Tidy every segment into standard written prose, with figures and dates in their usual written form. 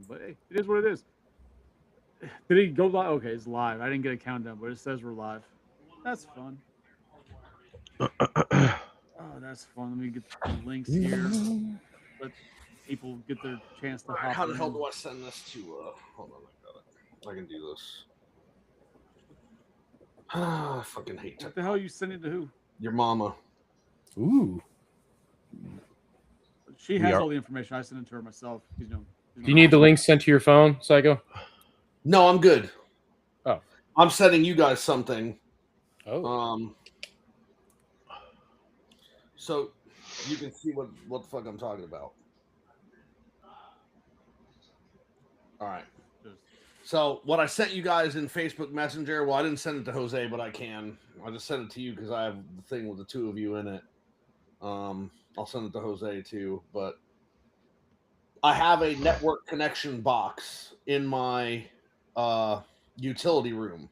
But hey, it is what it is. Did he go live? Okay, it's live. I didn't get a countdown, but it says we're live. That's fun. Oh, that's fun. Let me get the links here. Let people get their chance to All right, hop how the hell in. do I send this to? Hold on, I got it. I can do this. I fucking hate What the hell are technology. you sending to who? Your mama. Ooh. She We has are. all the information. I sent it to her myself. Do you need the link sent to your phone, Psycho? No, I'm good. Oh. I'm sending you guys something. Oh. So you can see what the fuck I'm talking about. All right. So what I sent you guys in Facebook Messenger, well, I didn't send it to Jose, but I can. I just sent it to you because I have the thing with the two of you in it. I'll send it to Jose too, but I have a network connection box in my utility room,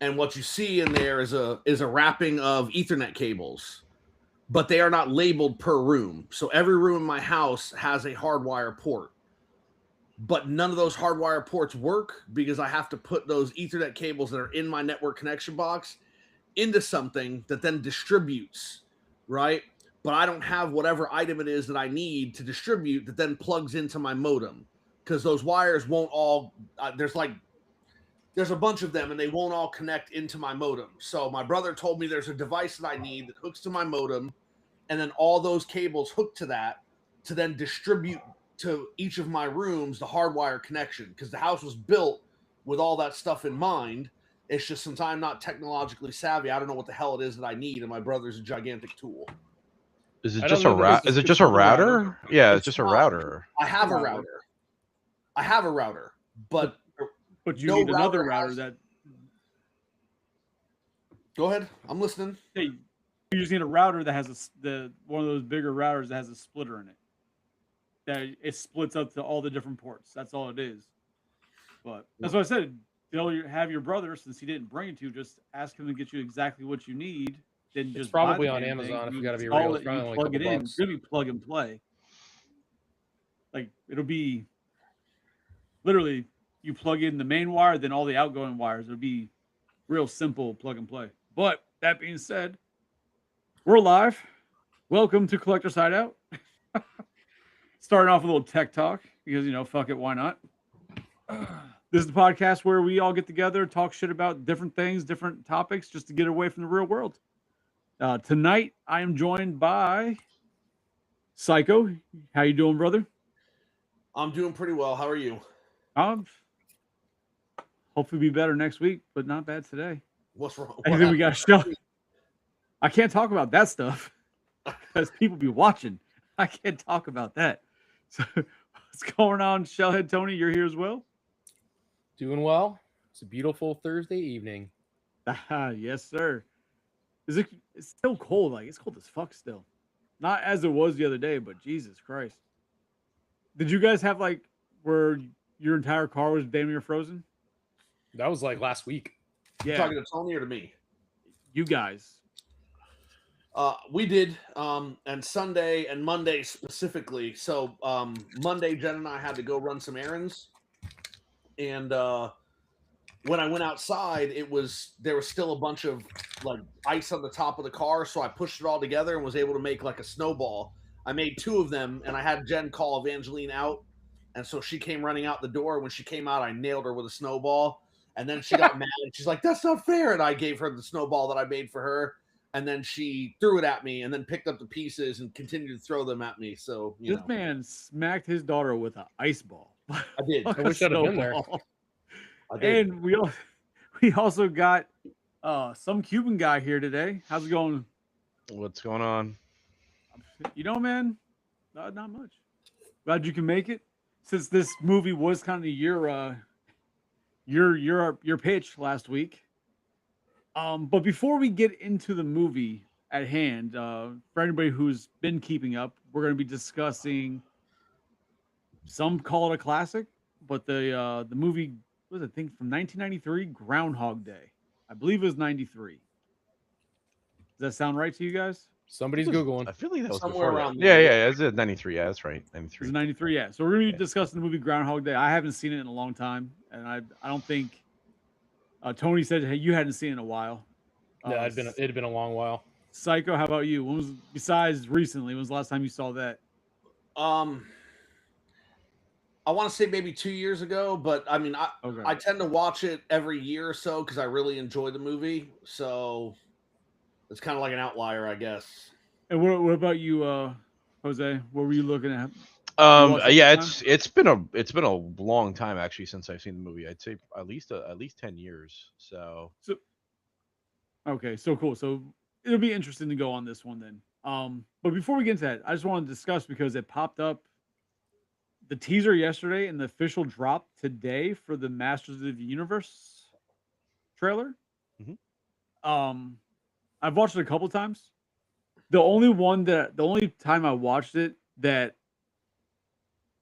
and what you see in there is a wrapping of Ethernet cables, but they are not labeled per room. So every room in my house has a hardwire port, but none of those hardwire ports work because I have to put those Ethernet cables that are in my network connection box into something that then distributes, right? But I don't have whatever item it is that I need to distribute that then plugs into my modem because those wires won't all, there's a bunch of them and they won't all connect into my modem. So my brother told me there's a device that I need that hooks to my modem, and then all those cables hook to that to then distribute to each of my rooms the hardwire connection because the house was built with all that stuff in mind. It's just since I'm not technologically savvy, I don't know what the hell it is that I need, and my brother's a gigantic tool. Is it just a router? Is it just a router? Yeah, it's just a router. I have a router. I have a router, but you need another router that. Go ahead. I'm listening. Hey, you just need a router that has one of those bigger routers that has a splitter in it. That it splits up to all the different ports. That's all it is. But that's what I said. Have your brother, since he didn't bring it to you, just ask him to get you exactly what you need. Then It's just probably buy the on damn Amazon. thing, If we you got to be install real, it, it's probably you only a plug couple it in. bucks. It's gonna be plug and play. Like it'll be literally you plug in the main wire, then all the outgoing wires. It'll be real simple plug and play. But that being said, we're live. Welcome to Collector's Hideout. Starting off with a little tech talk because fuck it, why not? This is the podcast where we all get together, talk shit about different things, different topics, just to get away from the real world. Tonight, I am joined by Psycho. How you doing, brother? I'm doing pretty well. How are you? Um, hopefully be better next week, but not bad today. What's wrong? And then we got show. I can't talk about that stuff because people be watching. I can't talk about that. So, what's going on, Shellhead Tony? You're here as well. Doing well. It's a beautiful Thursday evening. Yes, sir. It's still cold. Like it's cold as fuck still. Not as it was the other day, but Jesus Christ. Did you guys have like where your entire car was damn near frozen? That was like last week. Yeah. You talking to Tony or to me? You guys. We did, and Sunday and Monday specifically. So Monday, Jen and I had to go run some errands, and when I went outside, there was still a bunch of like ice on the top of the car. So I pushed it all together and was able to make like a snowball. I made two of them, and I had Jen call Evangeline out, and so she came running out the door. When she came out, I nailed her with a snowball, and then she got mad and she's like, "That's not fair!" And I gave her the snowball that I made for her. And then she threw it at me and then picked up the pieces and continued to throw them at me. So, this man smacked his daughter with an ice ball. I did. I wish I'd have been there. I did. And we also got some Cuban guy here today. How's it going? What's going on? Man, not much. Glad you can make it. Since this movie was kind of your pitch last week. But before we get into the movie at hand, for anybody who's been keeping up, we're going to be discussing. Some call it a classic, but the movie was, I think, from 1993, Groundhog Day. I believe it was 93. Does that sound right to you guys? Somebody's Googling. I feel like that was Somewhere before around that. Yeah, there. yeah, it's at 93. Yeah, that's right. It 93. was 93. Yeah. So we're gonna be Yeah. discussing the movie Groundhog Day. I haven't seen it in a long time, and I don't think Tony said hey, you hadn't seen it in a while. Yeah, it'd been a long while. Psycho. How about you? When was besides recently? When was the last time you saw that? I want to say maybe 2 years ago, but I mean, Okay. I tend to watch it every year or so because I really enjoy the movie. So it's kind of like an outlier, I guess. And what about you, Jose? What were you looking at? watch it Yeah, all the it's been a long time actually since I've seen the movie. I'd say at least 10 years. So Okay, so cool. So it'll be interesting to go on this one then. But before we get into that, I just want to discuss because it popped up the teaser yesterday and the official drop today for the Masters of the Universe trailer. Mhm. I've watched it a couple times. The only time I watched it that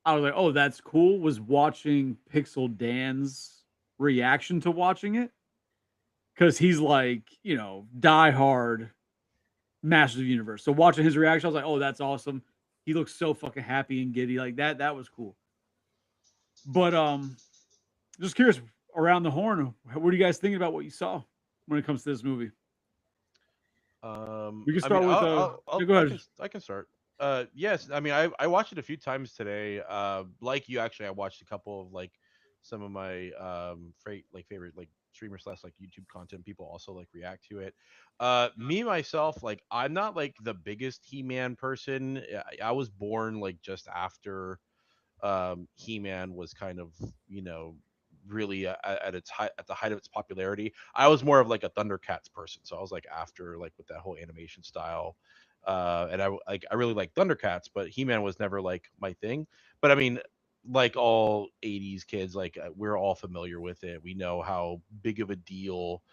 I was like, "Oh, that's cool," was watching Pixel Dan's reaction to watching it because he's like, die hard Masters of the Universe. So watching his reaction, I was like, "Oh, that's awesome." He looks so fucking happy and giddy like that. That was cool. But just curious around the horn, what are you guys thinking about what you saw when it comes to this movie? We can start with go ahead. I can start. Yes, I mean I watched it a few times today. Like you actually, I watched a couple of like some of my favorite like streamers slash like YouTube content people also like react to it. Me myself, like I'm not like the biggest He-Man person. I was born like just after He-Man was kind of really at its height, at the height of its popularity. I was more of like a Thundercats person, so I was like after like with that whole animation style. And I really like Thundercats, but He-Man was never like my thing. But I mean, like all 80s kids, like we're all familiar with it. We know how big of a deal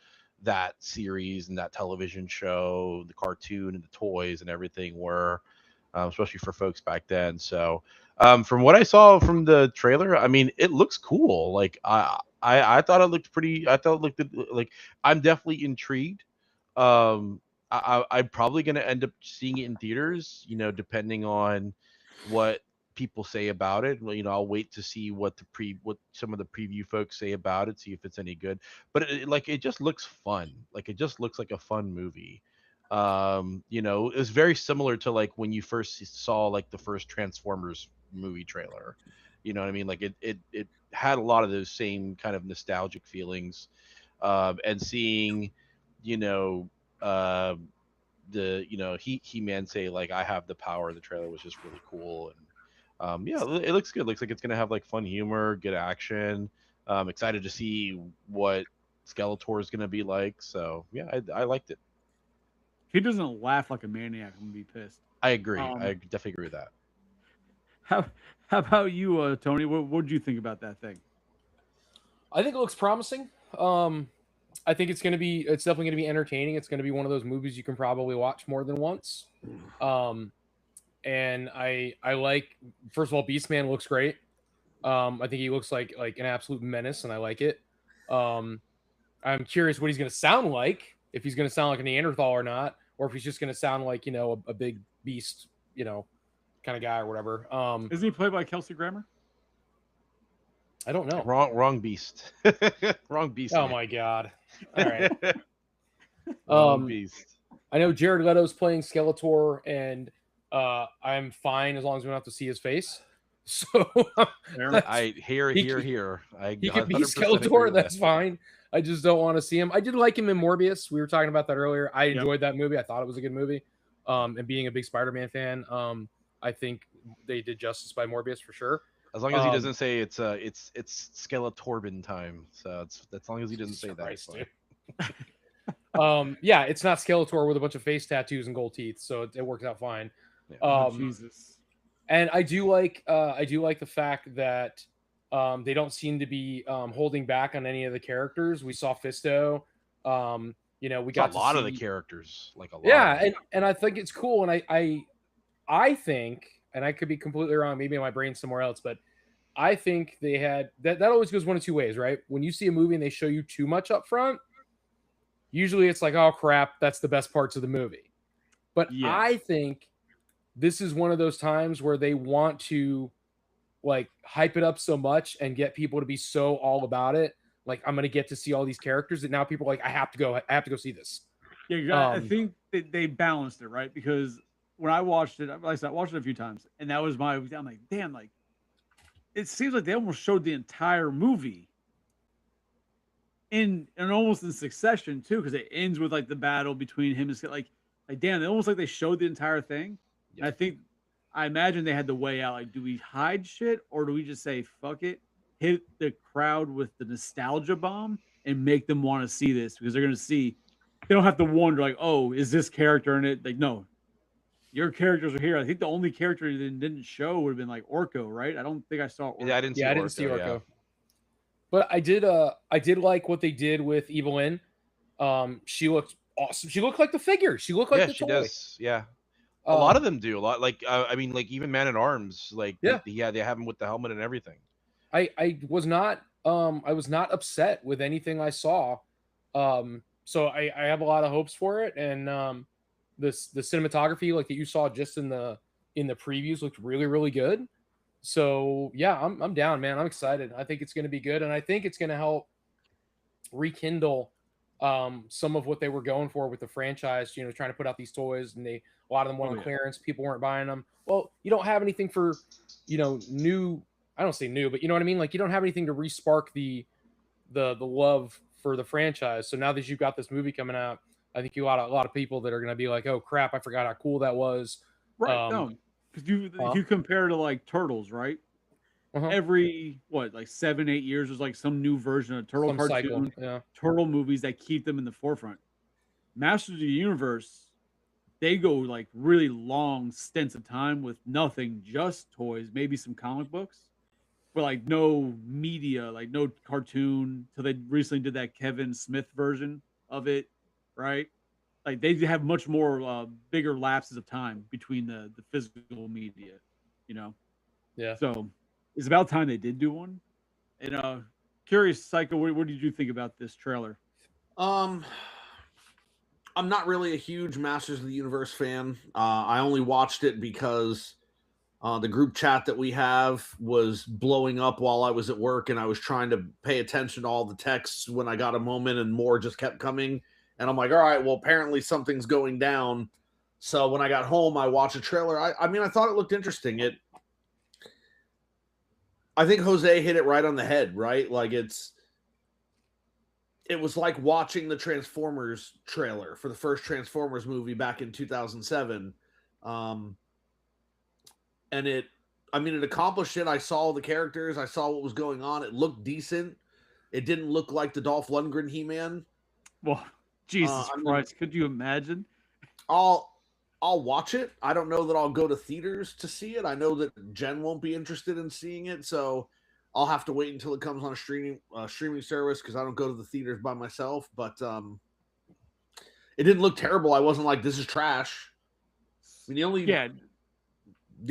that series and that television show, the cartoon and the toys and everything were, especially for folks back then. So from what I saw from the trailer, I mean, it looks cool. Like I thought it looked pretty. I thought it looked like I'm definitely intrigued. I'm probably gonna end up seeing it in theaters. Depending on what people say about it. Well, I'll wait to see what some of the preview folks say about it, see if it's any good. But it just looks fun. Like it just looks like a fun movie. It's very similar to like when you first saw like the first Transformers movie trailer. You know what I mean? Like it had a lot of those same kind of nostalgic feelings. And seeing, you know, uh, He-Man say like I have the power. The trailer was just really cool, and yeah, it looks good. Looks like it's gonna have like fun humor, good action. Excited to see what Skeletor is gonna be like. So yeah, I liked it. If he doesn't laugh like a maniac, I'm gonna be pissed. I agree. I definitely agree with that. How about you, Tony? What did you think about that thing? I think it looks promising. I think it's definitely gonna be entertaining. It's gonna be one of those movies you can probably watch more than once. And I like, first of all, Beastman looks great. I think he looks like an absolute menace, and I like it. I'm curious what he's gonna sound like. If he's gonna sound like a Neanderthal or not, or if he's just gonna sound like a big beast, kind of guy or whatever. Isn't he played by Kelsey Grammer? I don't know. Wrong beast. Wrong beast. Oh man. my god. All right. Wrong beast. I know Jared Leto's playing Skeletor, and I'm fine as long as we don't have to see his face. So I hear. He could be Skeletor. That's fine. I just don't want to see him. I did like him in Morbius. We were talking about that earlier. I enjoyed that movie. I thought it was a good movie. And being a big Spider-Man fan, I think they did justice by Morbius for sure. As long as he doesn't say it's Skeletorban time. So it's as long as he doesn't say Christ, that. Yeah, it's not Skeletor with a bunch of face tattoos and gold teeth, so it works out fine. Yeah. Jesus. And I do like the fact that they don't seem to be holding back on any of the characters. We saw Fisto. We got a lot of the characters, like a lot. Yeah, and I think it's cool, and I think, and I could be completely wrong, maybe my brain's somewhere else, but I think they had that always goes one of two ways, right? When you see a movie and they show you too much up front, usually it's like, oh crap, that's the best parts of the movie. But Yes. I think this is one of those times where they want to like hype it up so much and get people to be so all about it. Like, I'm gonna get to see all these characters that now people are like, I have to go see this. Yeah, I think they balanced it right, because when I watched it, like I said, I watched it a few times, and that was I'm like, damn, like it seems like they almost showed the entire movie in and almost in succession too, because it ends with like the battle between him and like damn, they almost like they showed the entire thing. Yeah. And I imagine they had to weigh out, like, do we hide shit or do we just say fuck it, hit the crowd with the nostalgia bomb and make them want to see this, because they're gonna see, they don't have to wonder like, oh, is this character in it? Like, no, your characters are here. I think the only character they didn't show would have been like Orko, right? I don't think I saw Orko. Yeah, I didn't see Yeah, I Orko. didn't see Orko. Yeah. But I did like what they did with Evelyn. She looked awesome. She looked like the figure. She looked like Yeah, the she toy. does. Yeah. A lot Um, of them do. A lot, like I mean, like even Man at Arms, like Yeah. they have him with the helmet and everything. I was not upset with anything I saw. So I have a lot of hopes for it, and the cinematography like that you saw just in the previews looked really, really good. So yeah, I'm down, man. I'm excited. I think it's going to be good, and I think it's going to help rekindle some of what they were going for with the franchise. You know, trying to put out these toys, and a lot of them went on clearance. People weren't buying them. Well, you don't have anything for, new. I don't say new, but you know what I mean. Like, you don't have anything to re-spark the love for the franchise. So now that you've got this movie coming out, I think you got a lot of people that are going to be like, oh crap, I forgot how cool that was. Right. No, because you compare to like Turtles, right? Every like 7-8 years, there's like some new version of Turtle cartoon, Turtle movies that keep them in the forefront. Masters of the Universe, they go like really long stints of time with nothing, just toys, maybe some comic books, but like no media, like no cartoon. Till they recently did that Kevin Smith version of it, right? Like they have much more bigger lapses of time between the physical media, Yeah. So it's about time they did do one. And curious, Psycho, what did you think about this trailer? I'm not really a huge Masters of the Universe fan. I only watched it because the group chat that we have was blowing up while I was at work, and I was trying to pay attention to all the texts when I got a moment, and more just kept coming. And I'm like, all right, well, apparently something's going down. So when I got home, I watched a trailer. I mean, I thought it looked interesting. I think Jose hit it right on the head, right? Like it was like watching the Transformers trailer for the first Transformers movie back in 2007. And it accomplished it. I saw the characters. I saw what was going on. It looked decent. It didn't look like the Dolph Lundgren He-Man. Well, Jesus Christ, could you imagine? I'll watch it. I don't know that I'll go to theaters to see it. I know that Jen won't be interested in seeing it, so I'll have to wait until it comes on a streaming service, because I don't go to the theaters by myself. But it didn't look terrible. I wasn't like, this is trash. I mean, the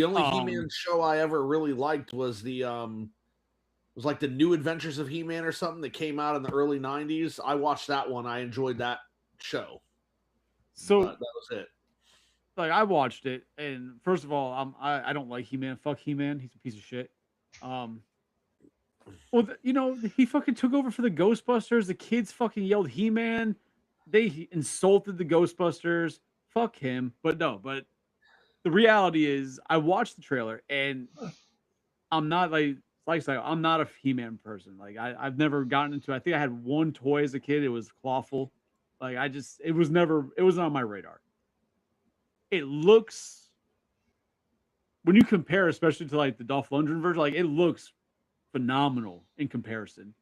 only He-Man show I ever really liked was like the New Adventures of He-Man or something that came out in the early 90s. I watched that one. I enjoyed that show. So that was it. Like, I watched it, and first of all, I don't like He-Man. Fuck He-Man. He's a piece of shit. Well, he fucking took over for the Ghostbusters. The kids fucking yelled He-Man. They insulted the Ghostbusters. Fuck him. But the reality is, I watched the trailer, and I'm not like I'm not a He-Man person. Like I've never gotten into. I think I had one toy as a kid. It was Clawful. Like it wasn't on my radar. It looks, when you compare, especially to like the Dolph Lundgren version, like it looks phenomenal in comparison.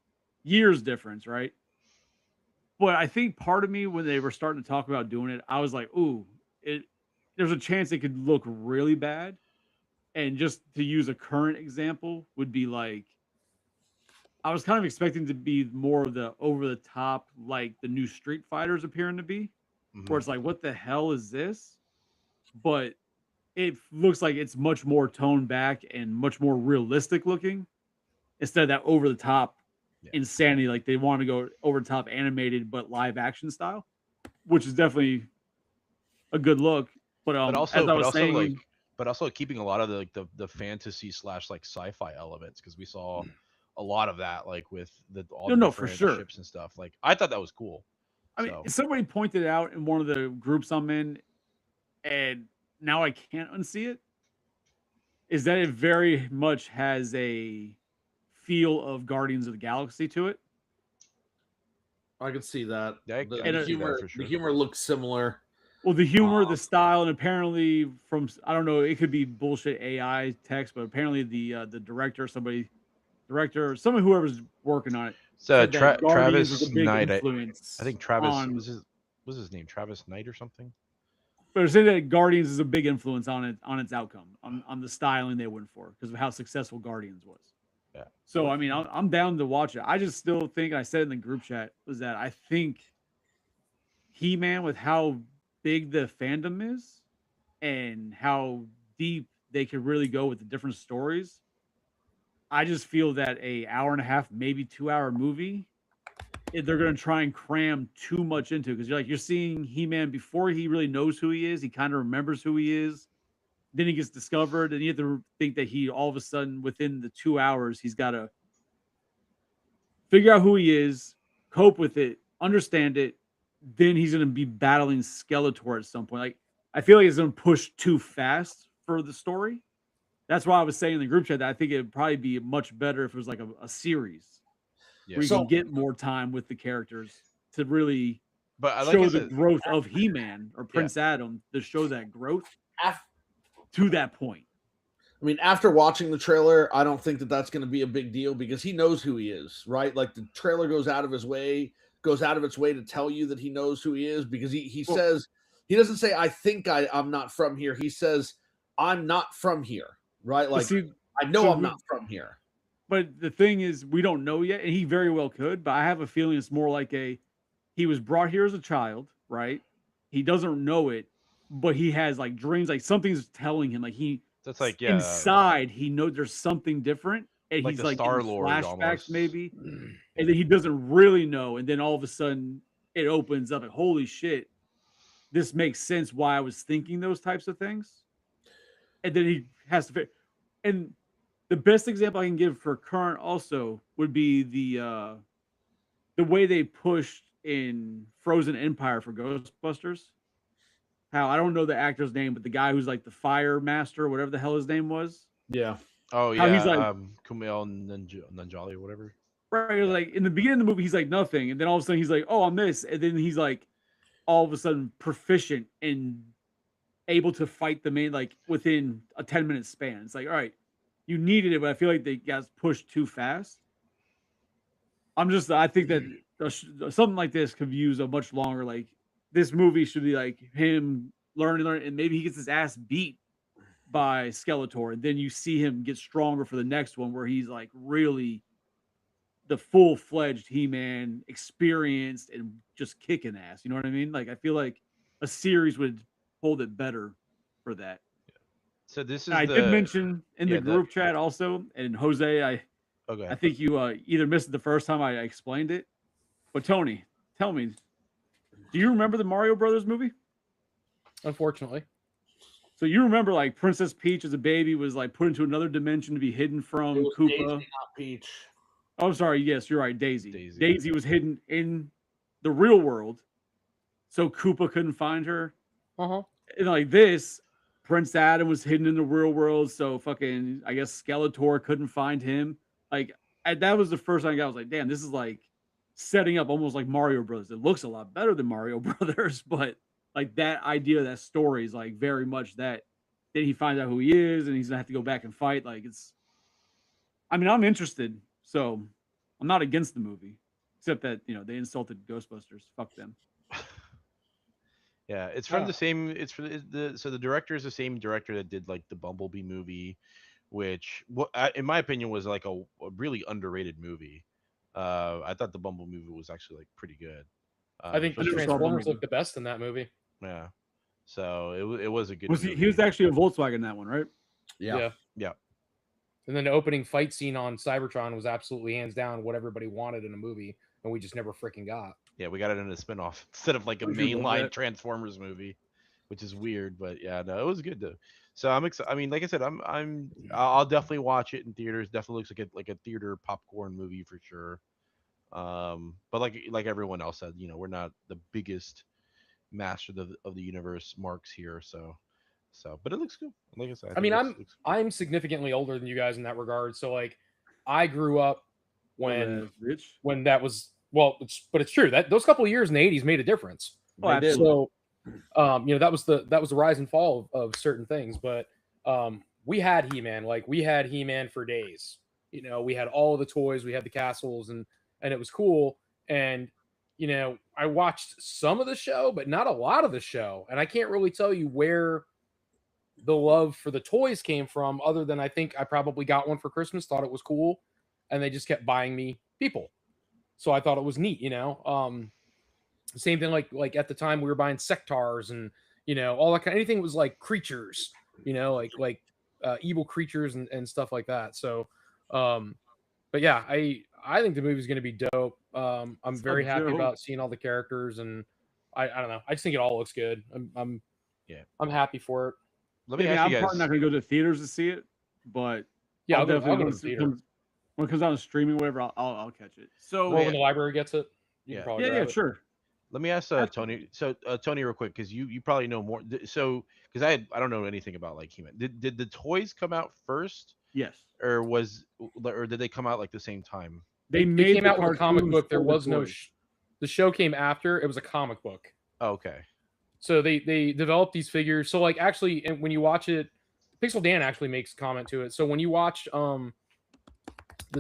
Years difference, right? But I think part of me, when they were starting to talk about doing it, I was like, ooh, there's a chance it could look really bad. And just to use a current example would be like, I was kind of expecting to be more of the over the top, like the new Street Fighters appearing to be, where it's like, what the hell is this? But it looks like it's much more toned back and much more realistic looking, instead of that over the top insanity. Like they want to go over the top animated, but live action style, which is definitely a good look. But But as I was saying, like, but also keeping a lot of the like the fantasy / like sci-fi elements, because we saw a lot of that, like with all the no, for different sure. ships and stuff. Like I thought that was cool. I mean, So somebody pointed out in one of the groups I'm in, and now I can't unsee it, is that it very much has a feel of Guardians of the Galaxy to it. I could see that. Yeah, I The, can the see that humor, for sure. the humor looks similar. Well, the humor, the style, and apparently from I don't know, it could be bullshit AI text, but apparently the director, someone whoever's working on it So said that Guardians was Travis a big Knight, influence I think Travis on. was his name Travis Knight or something. But they're saying that Guardians is a big influence on its outcome, on the styling they went for because of how successful Guardians was. Yeah. So I mean, I'm down to watch it. I just still think, and I said in the group chat, was that I think He-Man, with how big the fandom is and how deep they could really go with the different stories, I just feel that a hour and a half, maybe 2 hour movie, they're going to try and cram too much into it because you're seeing He-Man before he really knows who he is. He kind of remembers who he is. Then he gets discovered, and you have to think that he all of a sudden within the 2 hours he's got to figure out who he is, cope with it, understand it. Then he's going to be battling Skeletor at some point. Like I feel like it's going to push too fast for the story. That's why I was saying in the group chat that I think it'd probably be much better if it was like a series Yeah. where you can get more time with the characters to really But like show I the said, growth of He-Man or Prince Adam to show that growth to that point. I mean, after watching the trailer, I don't think that that's going to be a big deal because he knows who he is, right? Like the trailer goes out of its way to tell you that he knows who he is because he says, he doesn't say, I think I'm not from here. He says, I'm not from here, right? Like, I know I'm not from here. But the thing is, we don't know yet, and he very well could, but I have a feeling it's more like he was brought here as a child, right? He doesn't know it, but he has like dreams, like something's telling him, like that's like inside he knows there's something different, and like he's the like in Star-Lord flashbacks almost. maybe, and then he doesn't really know, and then all of a sudden it opens up, like holy shit, this makes sense why I was thinking those types of things, and then he has to, and the best example I can give for current also would be the way they pushed in Frozen Empire for Ghostbusters. How I don't know the actor's name, but the guy who's like the fire master, whatever the hell his name was. Yeah. Oh yeah. How he's like Kumail Nanjiani or whatever. Right. Like in the beginning of the movie, he's like nothing, and then all of a sudden he's like, "Oh, I'm this," and then he's like, all of a sudden proficient and able to fight the main like within a 10-minute span. It's like, all right, you needed it, but I feel like they got pushed too fast. I think that something like this could use a much longer. Like this movie should be like him learning, and maybe he gets his ass beat by Skeletor, and then you see him get stronger for the next one, where he's like really the full-fledged He-Man, experienced and just kicking ass. You know what I mean? Like I feel like a series would hold it better for that. So this is I did mention in the group chat also, and Jose, I think you either missed it the first time I explained it. But Tony, tell me, do you remember the Mario Brothers movie? Unfortunately. So you remember like Princess Peach as a baby was like put into another dimension to be hidden from Koopa. Daisy, not Peach. Oh, I'm sorry. Yes, you're right. Daisy was hidden in the real world, so Koopa couldn't find her. And like this, Prince Adam was hidden in the real world, so fucking I guess Skeletor couldn't find him. Like that was the first time I was like, damn, this is like setting up almost like Mario Brothers. It looks a lot better than Mario Brothers, but like that idea, that story is like very much that. Then he finds out who he is, and he's gonna have to go back and fight. Like it's. I mean, I'm interested, so I'm not against the movie, except that they insulted Ghostbusters. Fuck them. Yeah, it's from the same. It's for the director is the same director that did like the Bumblebee movie, which in my opinion was like a really underrated movie. I thought the Bumblebee movie was actually like pretty good. I think the Transformers looked the best in that movie. Yeah, so it was a good. He was actually a Volkswagen in that one, right? Yeah. And then the opening fight scene on Cybertron was absolutely hands down what everybody wanted in a movie, and we just never freaking got. Yeah, we got it in a spinoff instead of like a mainline Transformers movie, which is weird, but yeah, no, it was good though. So I'm excited. I mean, like I said, I'll definitely watch it in theaters. Definitely looks like a theater popcorn movie for sure. But like everyone else said, we're not the biggest master of the universe marks here, so but it looks good. Like I said, I I think mean, it I'm looks I'm significantly older than you guys in that regard. So like, I grew up when Rich. that was well, but it's true that those couple of years in the '80s made a difference. Oh, They did. absolutely. So, that was the rise and fall of certain things. But we had He-Man, like we had He-Man for days. We had all of the toys, we had the castles, and it was cool. And I watched some of the show, but not a lot of the show, and I can't really tell you where the love for the toys came from, other than I think I probably got one for Christmas, thought it was cool, and they just kept buying me people. So I thought it was neat. Same thing like at the time we were buying sectars and all that kind, anything was like creatures, like evil creatures and stuff like that. So but yeah, I think the movie's going to be dope. I'm very happy dope. about seeing all the characters, and I don't know, I just think it all looks good. I'm happy for it. Let me Yeah, ask I'm you probably not guys. going to go to theoners to see it, but Yeah, I'll go definitely to the theater. when it comes out on streaming, whatever, I'll catch it. So Or when the library gets it, you Yeah. can probably yeah, grab it. sure. Let me ask Tony. So Tony, real quick, because you probably know more. So because I don't know anything about like He-Man. Did the toys come out first, Yes, or did they come out like the same time? they They made came the out with a comic cartoons book. There for the was no. toys. The show came after. It was a comic book. Oh, okay. So they developed these figures. So like actually, and when you watch it, Pixel Dan actually makes a comment to it. So when you watch the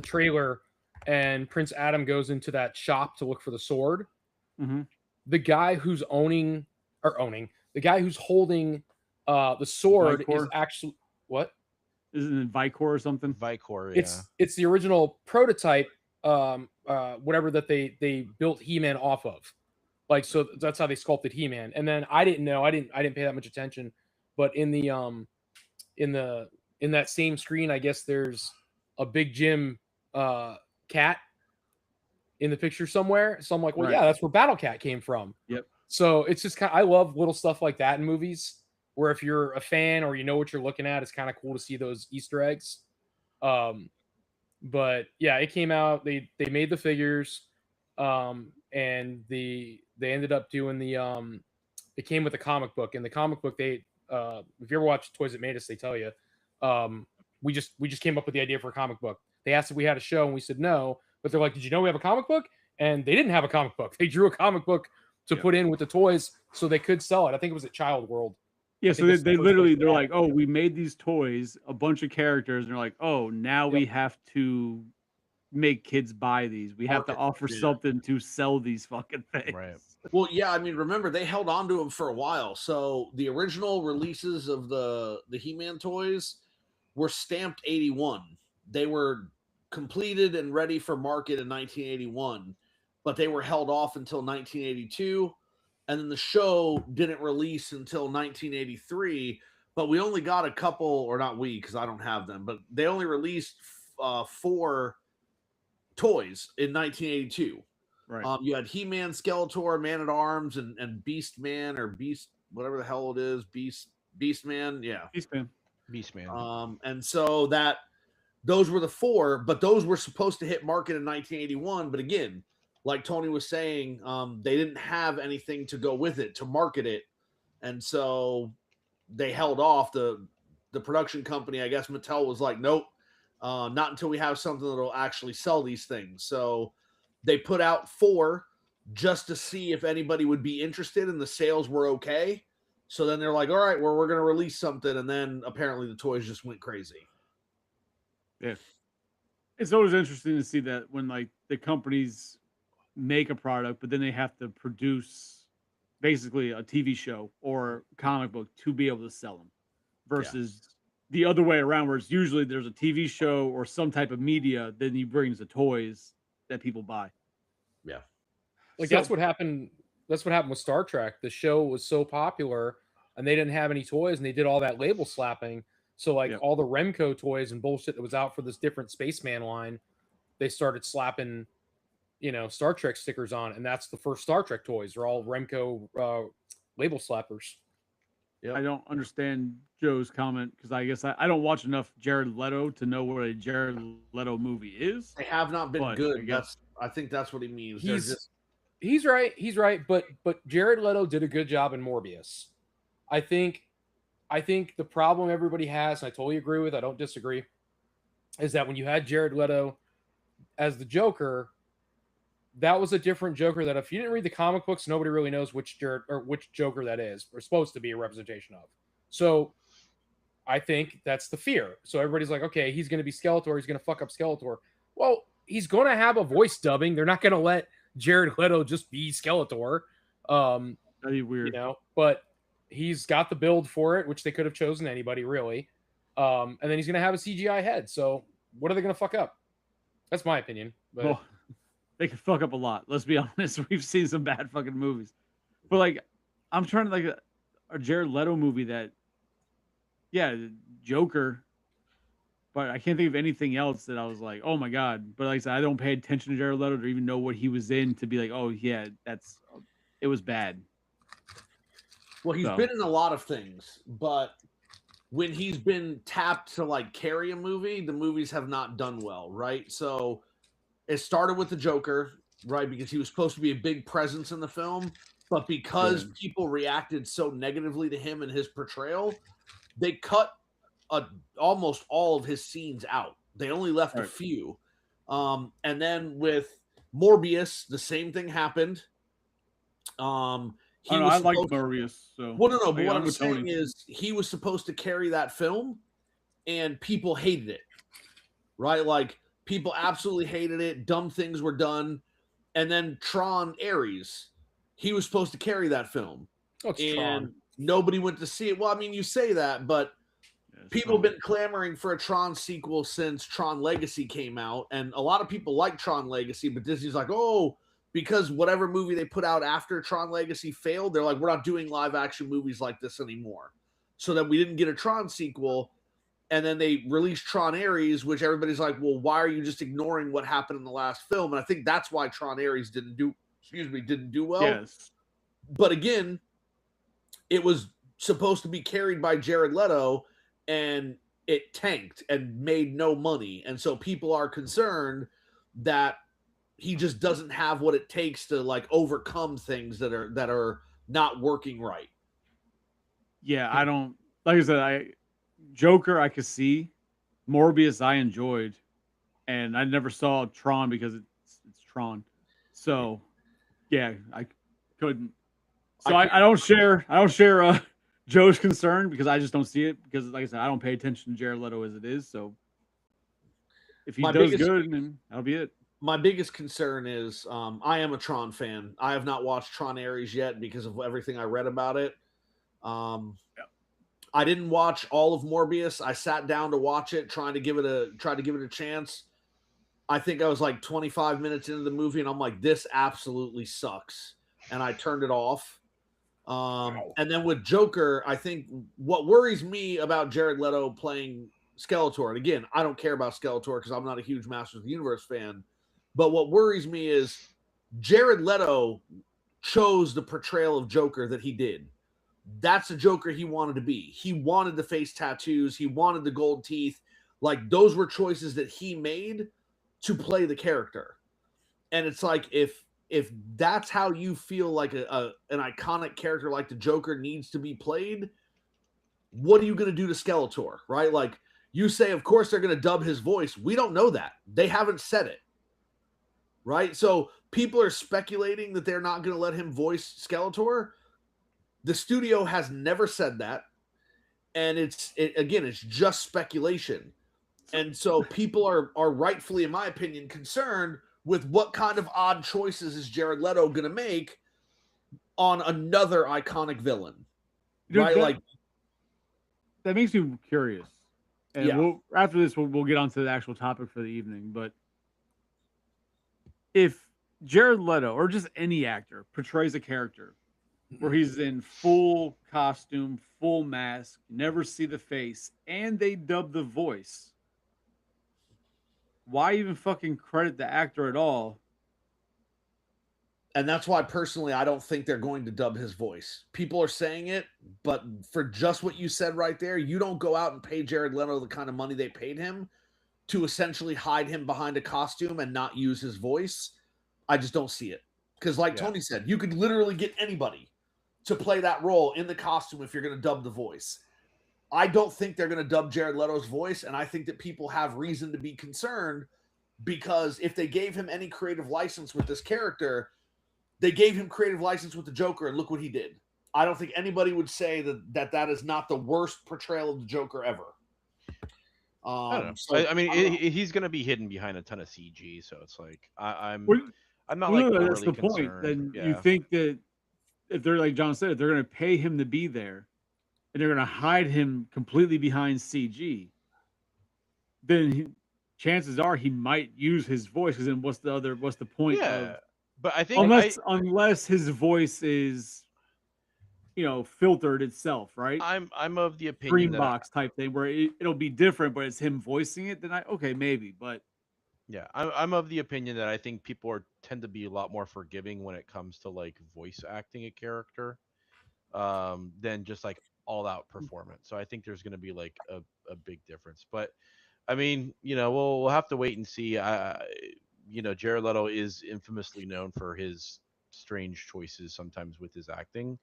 trailer and Prince Adam goes into that shop to look for the sword, Mhm. the guy who's the guy who's holding the sword is Vicor? actually what? Isn't it Vicor or something? Vicor, yeah. It's the original prototype, whatever that they built He-Man off of. Like, so that's how they sculpted He-Man. And then I didn't know, I didn't pay that much attention, but in that same screen, I guess there's a Big Jim cat in the picture somewhere. So I'm like, well, Right. yeah, that's where Battle Cat came from. Yep. So it's just I love little stuff like that in movies, where if you're a fan or you know what you're looking at, it's kind of cool to see those Easter eggs. But yeah, it came out. They made the figures, and they ended up doing the. It came with a comic book, and the comic book if you ever watch Toys That Made Us, they tell you, we just came up with the idea for a comic book. They asked if we had a show, and we said no. But they're like, "Did you know we have a comic book?" And they didn't have a comic book. They drew a comic book to put in with the toys so they could sell it. I think it was at Child World. Yeah, I so think they that's the first literally place they're they like, oh, we made these toys, a bunch of characters, and they're like, oh, now we have to make kids buy these. We have to offer something to sell these fucking things. Right. Well, yeah, I mean, remember they held on to them for a while. So the original releases of the He-Man toys were stamped 81. They were completed and ready for market in 1981, but they were held off until 1982, and then the show didn't release until 1983. But we only got a couple, or not we, because I don't have them, but they only released 4 toys in 1982. Right. You had He-Man, Skeletor, Man-at-Arms, and Beast Man, or Beast, whatever the hell it is, Beast Man, yeah. Beast Man. And so those were the 4, but those were supposed to hit market in 1981. But again, like Tony was saying, they didn't have anything to go with it to market it, and so they held off. The production company, I guess Mattel, was like, nope, not until we have something that'll actually sell these things. So they put out 4 just to see if anybody would be interested, and the sales were okay. So then they're like, all right, well, we're going to release something. And then apparently the toys just went crazy. Yeah. It's always interesting to see that when like the companies make a product, but then they have to produce basically a TV show or comic book to be able to sell them versus the other way around, where it's usually there's a TV show or some type of media, then you bring the toys that people buy. Yeah. Like that's what happened. That's what happened with Star Trek. The show was so popular and they didn't have any toys, and they did all that label slapping. So like all the Remco toys and bullshit that was out for this different Spaceman line, they started slapping, Star Trek stickers on, and that's the first Star Trek toys. They're all Remco label slappers. Yep. I don't understand Joe's comment because I guess I don't watch enough Jared Leto to know what a Jared Leto movie is. They have not been But I good. guess I think that's what he means. They're just He's right. But Jared Leto did a good job in Morbius. I think the problem everybody has, and I totally agree with, I don't disagree, is that when you had Jared Leto as the Joker, that was a different Joker that if you didn't read the comic books, nobody really knows which Joker that is, or supposed to be a representation of. So I think that's the fear. So everybody's like, okay, he's going to be Skeletor. He's going to fuck up Skeletor. Well, he's going to have a voice dubbing. They're not going to let Jared Leto just be Skeletor. that'd be weird. You know, but he's got the build for it, which they could have chosen anybody really. And then he's going to have a CGI head. So what are they going to fuck up? That's my opinion. But Well, they could fuck up a lot. Let's be honest. We've seen some bad fucking movies. But like, I'm trying to like a Jared Leto movie that, yeah, Joker. But I can't think of anything else that I was like, oh my god. But like I said, I don't pay attention to Jared Leto to even know what he was in to be like, oh yeah, it was bad. well, he's So. been in a lot of things, but when he's been tapped to like carry a movie, the movies have not done well, right? So it started with the Joker, right? Because he was supposed to be a big presence in the film, but because people reacted so negatively to him and his portrayal, they cut almost all of his scenes out. They only left a few. And then with Morbius, the same thing happened. I like Morbius. So well, no. But what I'm I'm saying is, he was supposed to carry that film, and people hated it. Right? Like people absolutely hated it. Dumb things were done, and then Tron Ares, he was supposed to carry that film, and Tron. nobody went to see it. Well, I mean, you say that, but people have been clamoring for a Tron sequel since Tron Legacy came out, and a lot of people like Tron Legacy, but Disney's like, oh, because whatever movie they put out after Tron Legacy failed, they're like, we're not doing live action movies like this anymore. So that we didn't get a Tron sequel, and then they released Tron Ares, which everybody's like, well, why are you just ignoring what happened in the last film? And I think that's why Tron Ares didn't do well. Yes. But again, it was supposed to be carried by Jared Leto, and it tanked and made no money. And so people are concerned that he just doesn't have what it takes to like overcome things that are not working right. Yeah, I don't like I said, Joker I could see. Morbius I enjoyed. And I never saw Tron because it's Tron. So yeah, I couldn't. So I don't share Joe's concern because I just don't see it because like I said, I don't pay attention to Jared Leto as it is. So if he does good, then that'll be it. My biggest concern is I am a Tron fan. I have not watched Tron Ares yet because of everything I read about it. I didn't watch all of Morbius. I sat down to watch it, try to give it a chance. I think I was like 25 minutes into the movie, and I'm like, this absolutely sucks. And I turned it off. And then with Joker, I think what worries me about Jared Leto playing Skeletor, and again, I don't care about Skeletor because I'm not a huge Masters of the Universe fan, but what worries me is Jared Leto chose the portrayal of Joker that he did. That's the Joker he wanted to be. He wanted the face tattoos. He wanted the gold teeth. Like, those were choices that he made to play the character. And it's like, if that's how you feel like an iconic character like the Joker needs to be played, what are you going to do to Skeletor, right? Like, you say, of course, they're going to dub his voice. We don't know that. They haven't said it, right? So people are speculating that they're not going to let him voice Skeletor. The studio has never said that. And it's just speculation. And so people are rightfully, in my opinion, concerned with what kind of odd choices is Jared Leto going to make on another iconic villain, right? That makes me curious. And after this, we'll get on to the actual topic for the evening. But if Jared Leto or just any actor portrays a character where he's in full costume, full mask, never see the face, and they dub the voice, why even fucking credit the actor at all And that's why personally I don't think they're going to dub his voice. People are saying it, but for just what you said right there, you don't go out and pay Jared Leto the kind of money they paid him to essentially hide him behind a costume and not use his voice. I just don't see it. Because like Tony said, you could literally get anybody to play that role in the costume if you're going to dub the voice. I don't think they're going to dub Jared Leto's voice, and I think that people have reason to be concerned because if they gave him any creative license with this character, they gave him creative license with the Joker, and look what he did. I don't think anybody would say that is not the worst portrayal of the Joker ever. I don't know. So, I mean, he's going to be hidden behind a ton of CG, so it's like I'm not Well, like no, overly that's the point. concerned. Then Yeah. you think that if they're like John said, if they're going to pay him to be there, and they're going to hide him completely behind CG, then chances are he might use his voice. Because then what's the point? Yeah, but I think Unless his voice is, filtered itself, right? I'm of the opinion that Box type thing where it'll be different, but it's him voicing it. Then okay, maybe, but yeah, I'm of the opinion that I think people tend to be a lot more forgiving when it comes to like voice acting a character, than just like all out performance. So I think there's going to be like a big difference. But I mean, we'll have to wait and see. Jared Leto is infamously known for his strange choices sometimes with his acting.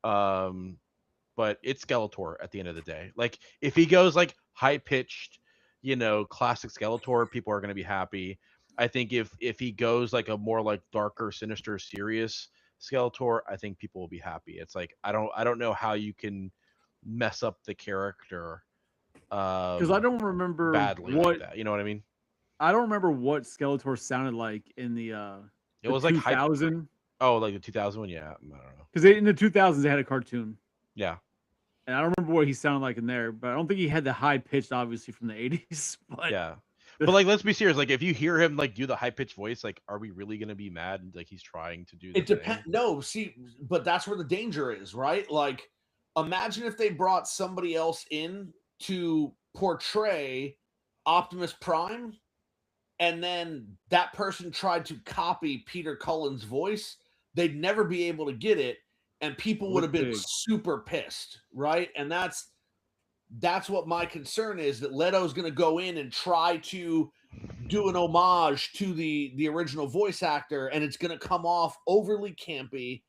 But it's Skeletor at the end of the day. Like if he goes like high pitched, classic Skeletor, people are going to be happy. I think if he goes like a more like darker, sinister, serious Skeletor, I think people will be happy. It's like I don't know how you can mess up the character because I don't remember badly like that. You know what I mean? I don't remember what Skeletor sounded like in the it was 2000. Like like the 2000 one. Yeah, I don't know. Because in the 2000s they had a cartoon. Yeah. And I don't remember what he sounded like in there, but I don't think he had the high pitched, obviously, from the 80s. But yeah. But like, let's be serious. Like, if you hear him like do the high pitched voice, like, are we really gonna be mad? Like, he's trying to do. It depends. No, see, but that's where the danger is, right? Like, imagine if they brought somebody else in to portray Optimus Prime, and then that person tried to copy Peter Cullen's voice. They'd never be able to get it, and people would have been super pissed, right? And that's what my concern is, that Leto's going to go in and try to do an homage to the original voice actor, and it's going to come off overly campy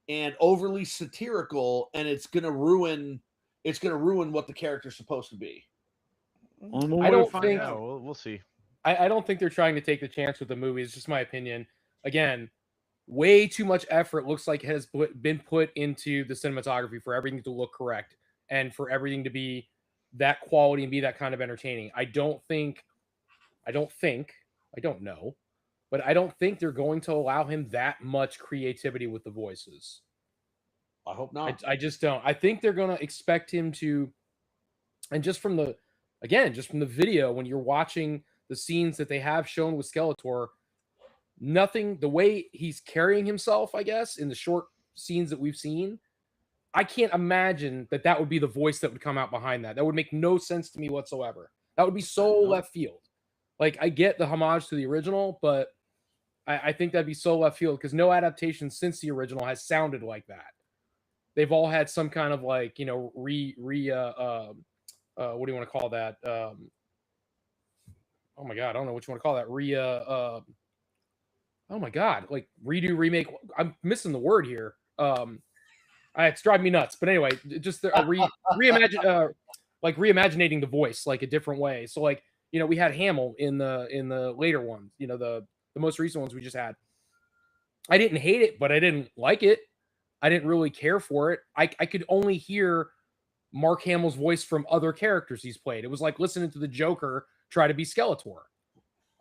and overly satirical, and it's going to ruin what the character's supposed to be. I don't think we'll see. I don't think they're trying to take the chance with the movie. It's just my opinion. Again, way too much effort looks like has been put into the cinematography for everything to look correct and for everything to be that quality and be that kind of entertaining. I don't know, but I don't think they're going to allow him that much creativity with the voices. I hope not. I just don't. I think they're going to expect him to, and just from the video, when you're watching the scenes that they have shown with Skeletor, the way he's carrying himself, I guess, in the short scenes that we've seen, I can't imagine that would be the voice that would come out behind that. That would make no sense to me whatsoever. That would be so left field. Like, I get the homage to the original, but I think that'd be so left field because no adaptation since the original has sounded like that. They've all had some kind of like, what do you want to call that? Oh my God, I don't know what you want to call that. Oh my God, like redo, remake. I'm missing the word here. It's driving me nuts. But anyway, just reimagine, like reimagining the voice like a different way. So like, we had Hamill in the later ones. The most recent ones we just had. I didn't hate it, but I didn't like it. I didn't really care for it. I could only hear Mark Hamill's voice from other characters he's played. It was like listening to the Joker try to be Skeletor.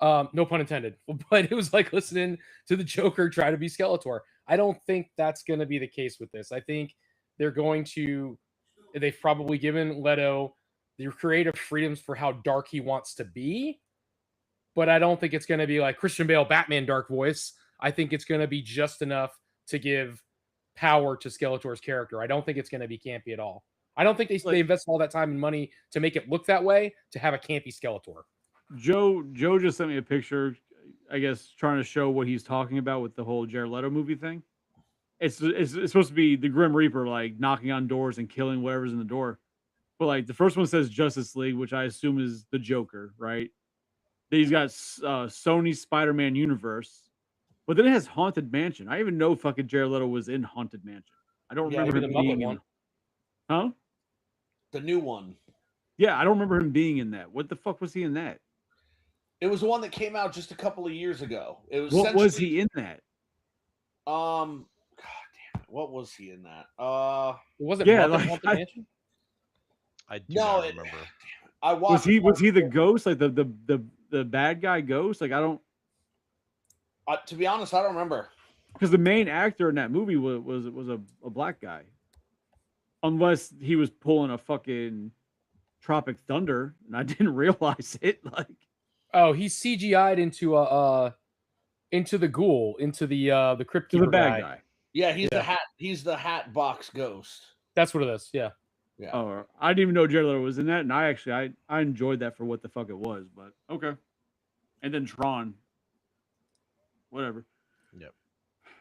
No pun intended, but it was like listening to the Joker try to be Skeletor. I don't think that's going to be the case with this. I think they've probably given Leto the creative freedoms for how dark he wants to be, but I don't think it's going to be like Christian Bale Batman dark voice. I think it's going to be just enough to give power to Skeletor's character. I don't think it's going to be campy at all. I don't think they invested all that time and money to make it look that way, to have a campy Skeletor. Joe just sent me a picture. I guess, trying to show what he's talking about with the whole Jared Leto movie thing. It's supposed to be the Grim Reaper, like knocking on doors and killing whatever's in the door. But like the first one says Justice League, which I assume is the Joker, right? Then he's got Sony Spider-Man universe, but then it has Haunted Mansion. I even know fucking Jared Leto was in Haunted Mansion. I don't Yeah, remember maybe him the Muppet being in. one. Huh? The new one. Yeah, I don't remember him being in that. What the fuck was he in that? It was the one that came out just a couple of years ago. It was What was essentially- he in that? God damn it, what was he in that? Was it Yeah, Muppet like, Haunted I- Mansion? I do No, not it- remember. I watched. Was he the ghost, like the bad guy ghost? Like I don't, To be honest, I don't remember. because the main actor in that movie was a black guy, unless he was pulling a fucking Tropic Thunder, and I didn't realize it. Like, Oh, he's CGI'd into the ghoul, into the Crypt to Keeper the bad guy. Yeah, he's Yeah. the hat. He's the hat box ghost. That's what it is. Yeah. Yeah. Oh, I didn't even know Jared Leto was in that, and I enjoyed that for what the fuck it was. But okay, and then Tron, whatever. Yep.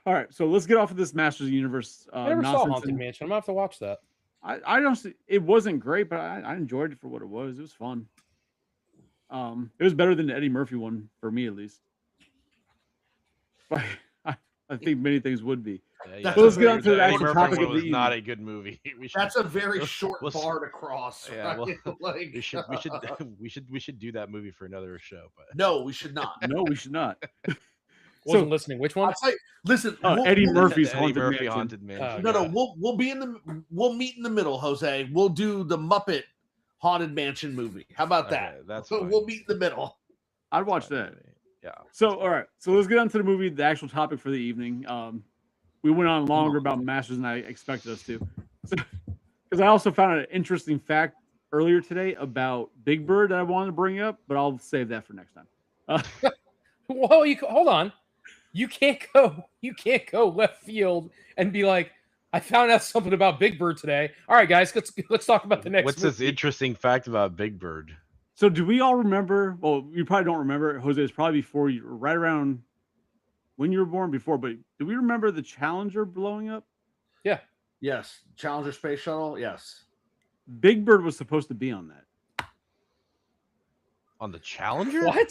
All right, so let's get off of this Masters of the Universe I never saw nonsense. Haunted and- Mansion. I'm gonna have to watch that. I don't see, it wasn't great, but I enjoyed it for what it was. It was fun. It was better than the Eddie Murphy one for me, at least. But I think many things would be. Yeah, Let's the- get on to the Eddie actual Murphy topic one of the was not evening. a good movie. We should, That's a very we'll- short we'll- bar to cross. Yeah, well, like, we should we should do that movie for another show. But No, we should not. No, we should not. Wasn't listening. Which one? I'll tell you, listen, Eddie we'll- Murphy's Eddie Haunted Murphy Mansion. Haunted Mansion. No, yeah. we'll meet in the middle, Jose. We'll do the Muppet Haunted Mansion movie. How about that? Okay, that's we'll fine. meet in the middle. I'd watch that. Yeah. So, all right. So let's get on to the movie, the actual topic for the evening. We went on longer about Masters than I expected us to, because I also found an interesting fact earlier today about Big Bird that I wanted to bring up, but I'll save that for next time. Well, hold on. You can't go left field and be like, I found out something about Big Bird today. All right, guys, let's talk about the next. What's this movie. interesting fact about Big Bird? So, do we all remember? Well, you probably don't remember. Jose, it's probably before you, right around when you were born. Before, but do we remember the Challenger blowing up? Yes, Challenger Space Shuttle. Yes. Big Bird was supposed to be on that. On the Challenger? What?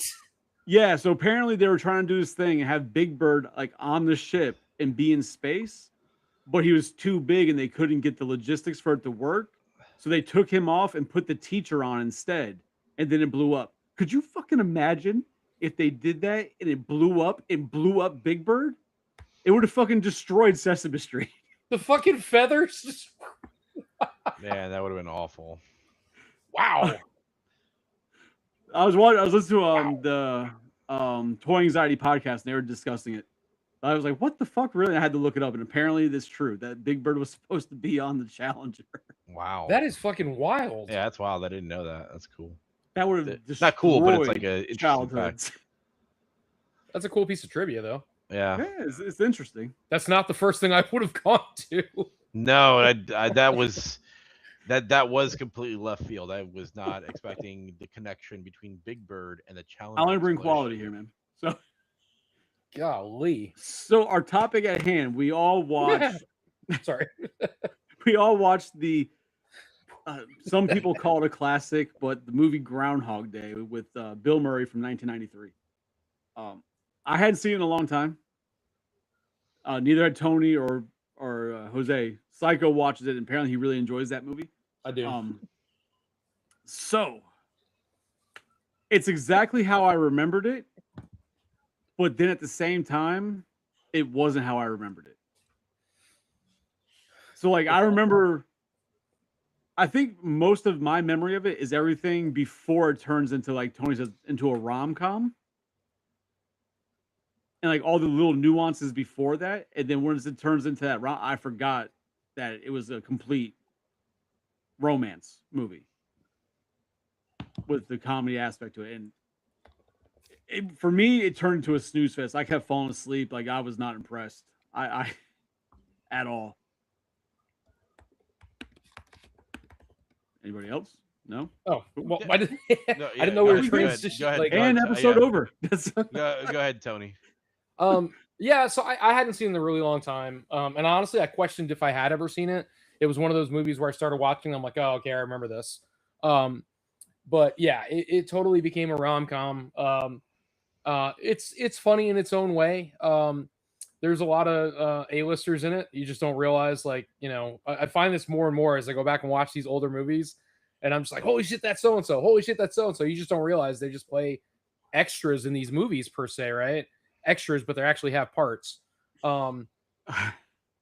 Yeah, so apparently they were trying to do this thing and have Big Bird like on the ship and be in space, but he was too big and they couldn't get the logistics for it to work. So they took him off and put the teacher on instead, and then it blew up. Could you fucking imagine if they did that and it blew up Big Bird? It would have fucking destroyed Sesame Street. The fucking feathers. Just... Man, that would have been awful. Wow. I was listening to the Toy Anxiety podcast, and they were discussing it. I was like, "What the fuck?" Really? And I had to look it up, and apparently, it's true that Big Bird was supposed to be on the Challenger. Wow. That is fucking wild. Yeah, that's wild. I didn't know that. That's cool. That would have It's not cool, but it's like destroyed a interesting childhoods. fact. That's a cool piece of trivia, though. Yeah. Yeah, it's interesting. That's not the first thing I would have gone to. No, that was completely left field. I was not expecting the connection between Big Bird and the Challenger. I only bring explosion. quality here, man. Golly. So our topic at hand, we all watched. Sorry. We all watched the. Some people call it a classic, but the movie Groundhog Day with Bill Murray from 1993. I hadn't seen it in a long time. Neither had Tony or Jose. Psycho watches it, and apparently he really enjoys that movie. I do. So it's exactly how I remembered it, but then at the same time, it wasn't how I remembered it. So like I remember, I think most of my memory of it is everything before it turns into, like Tony says, into a rom-com. And like all the little nuances before that, and then once it turns into that, I forgot that it was a complete romance movie with the comedy aspect to it. And for me, it turned into a snooze fest. I kept falling asleep. Like I was not impressed. I at all. Anybody else? No. Oh, well, Yeah. I didn't. No, I didn't know we were go ahead. transitioning. Go ahead. Like, Go And ahead. episode Yeah. over. That's Go ahead, Tony. yeah. So I hadn't seen it in a really long time. And honestly, I questioned if I had ever seen it. It was one of those movies where I started watching. I'm like, oh, okay, I remember this. But yeah, it totally became a rom-com. It's funny in its own way. There's a lot of A-listers in it. You just don't realize, like, I find this more and more as I go back and watch these older movies, and I'm just like, holy shit, that's so and so. Holy shit, that's so and so. You just don't realize they just play extras in these movies per se, right? Extras, but they actually have parts. Even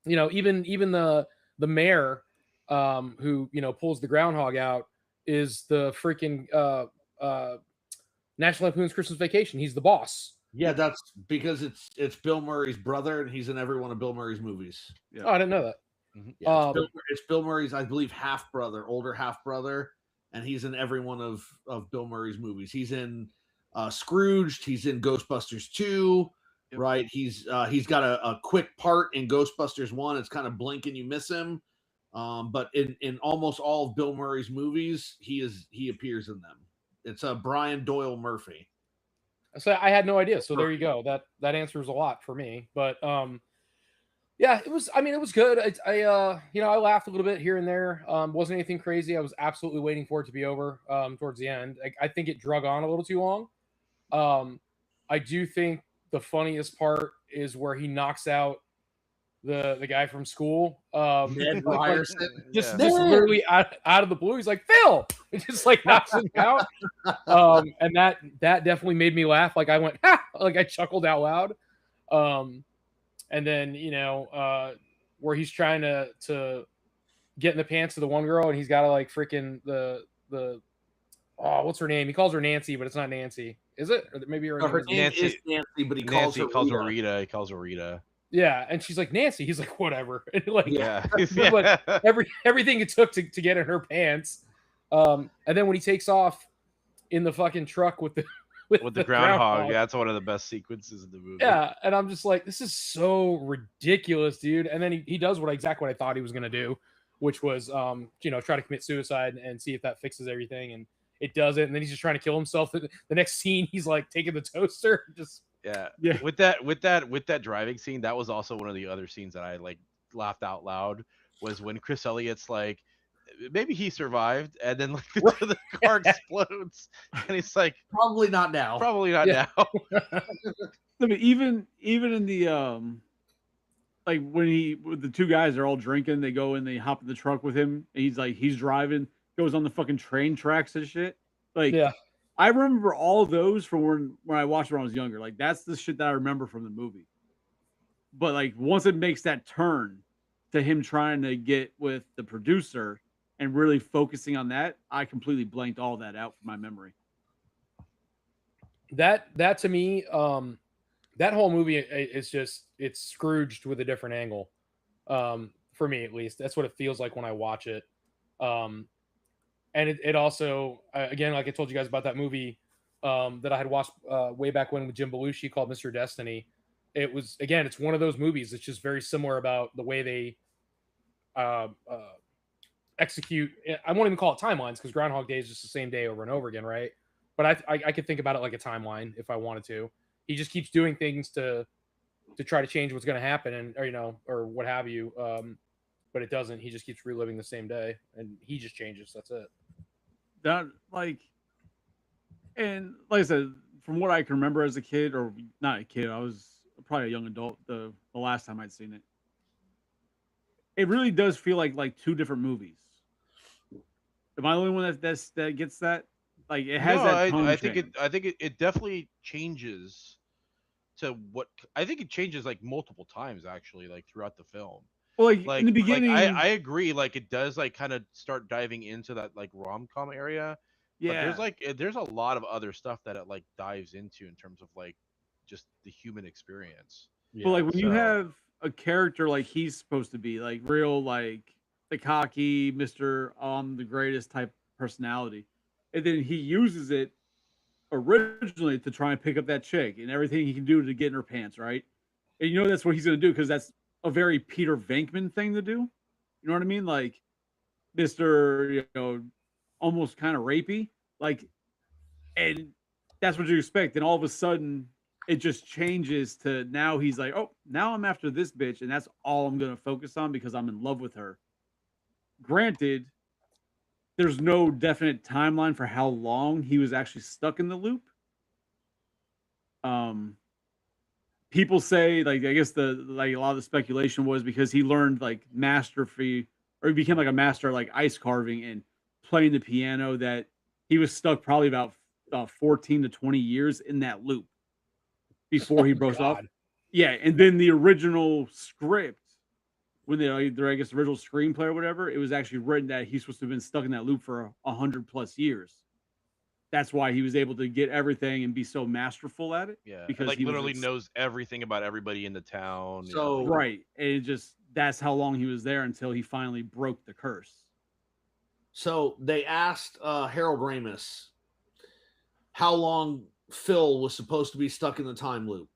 the mayor, who pulls the groundhog out, is the freaking National Lampoon's Christmas Vacation. He's the boss. Yeah, that's because it's Bill Murray's brother, and he's in every one of Bill Murray's movies. Yeah. Oh, I didn't know that. Yeah, it's Bill Murray's, I believe, half brother, older half brother, and he's in every one of Bill Murray's movies. He's in Scrooged. He's in Ghostbusters 2. Yep. Right? He's got a quick part in Ghostbusters 1. It's kind of blink and you miss him. But in almost all of Bill Murray's movies, he appears in them. It's Brian Doyle Murphy. So I had no idea. So there you go. That answers a lot for me. But yeah, it was. I mean, it was good. I laughed a little bit here and there. Wasn't anything crazy. I was absolutely waiting for it to be over. Towards the end, I think it drug on a little too long. I do think the funniest part is where he knocks out the guy from school. Ned Ryerson. Just literally out of the blue, he's like, Phil! It just like knocks him out. And that definitely made me laugh. Like I went, ha! Like I chuckled out loud. And then, where he's trying to get in the pants of the one girl, and he's got to like freaking the what's her name? He calls her Nancy, but it's not Nancy. Is it? Or maybe her name is Nancy, but he calls her Rita. He calls her Rita. Yeah, and she's like, Nancy. He's like, whatever. And like, Yeah. like everything it took to get in her pants. And then when he takes off in the fucking truck with the groundhog, that's one of the best sequences in the movie. Yeah, and I'm just like, this is so ridiculous, dude. And then he does exactly what I thought he was gonna do, which was try to commit suicide and see if that fixes everything, and it doesn't. And then he's just trying to kill himself. The next scene, he's like taking the toaster, just. Yeah. With that driving scene, that was also one of the other scenes that I like laughed out loud, was when Chris Elliott's like, maybe he survived, and then like the car explodes, and he's like, probably not now. now. I mean, even in the like when the two guys are all drinking, they go and they hop in the truck with him, and he's driving, goes on the fucking train tracks and shit. Like, yeah. I remember all of those from when I watched it when I was younger. Like, that's the shit that I remember from the movie. But like, once it makes that turn to him trying to get with the producer and really focusing on that, I completely blanked all that out from my memory. That to me, that whole movie is it's Scrooged with a different angle. For me, at least, that's what it feels like when I watch it. And it also, again, like I told you guys about that movie that I had watched way back when with Jim Belushi called Mr. Destiny. It was, again, it's one of those movies. It's just very similar about the way they execute. I won't even call it timelines, because Groundhog Day is just the same day over and over again, right? But I could think about it like a timeline if I wanted to. He just keeps doing things to try to change what's going to happen, and or what have you. But it doesn't. He just keeps reliving the same day, and he just changes. That's it. That and like I said, from what I can remember as a kid, or not a kid, I was probably a young adult the last time I'd seen it. It really does feel like two different movies. Am I the only one that gets that? Like, it has that tone I change. think it definitely changes to what I think it changes like multiple times actually, like throughout the film. Well, like in the beginning, I agree. Like, it does like kind of start diving into that like rom-com area. yeah. But there's a lot of other stuff that it like dives into in terms of like just the human experience. But like when you have a character like he's supposed to be, like real like the cocky Mr. I'm the greatest type personality, and then he uses it originally to try and pick up that chick and everything he can do to get in her pants, right? And that's what he's gonna do, because that's a very Peter Venkman thing to do. You know what I mean? Like, Mr. almost kind of rapey, like, and that's what you expect. And all of a sudden, it just changes to now he's like, oh, now I'm after this bitch, and that's all I'm gonna focus on because I'm in love with her. Granted, there's no definite timeline for how long he was actually stuck in the loop. People say, like, I guess a lot of the speculation was because he learned like masterfully, or he became like a master like ice carving and playing the piano, that he was stuck probably about 14 to 20 years in that loop before he broke off. God. Yeah, and then the original script, when I guess the original screenplay or whatever, it was actually written that he's supposed to have been stuck in that loop for 100+ years. That's why he was able to get everything and be so masterful at it. Yeah, because like he was literally knows everything about everybody in the town. So- like, right, and it just that's how long he was there until he finally broke the curse. So they asked Harold Ramis how long Phil was supposed to be stuck in the time loop.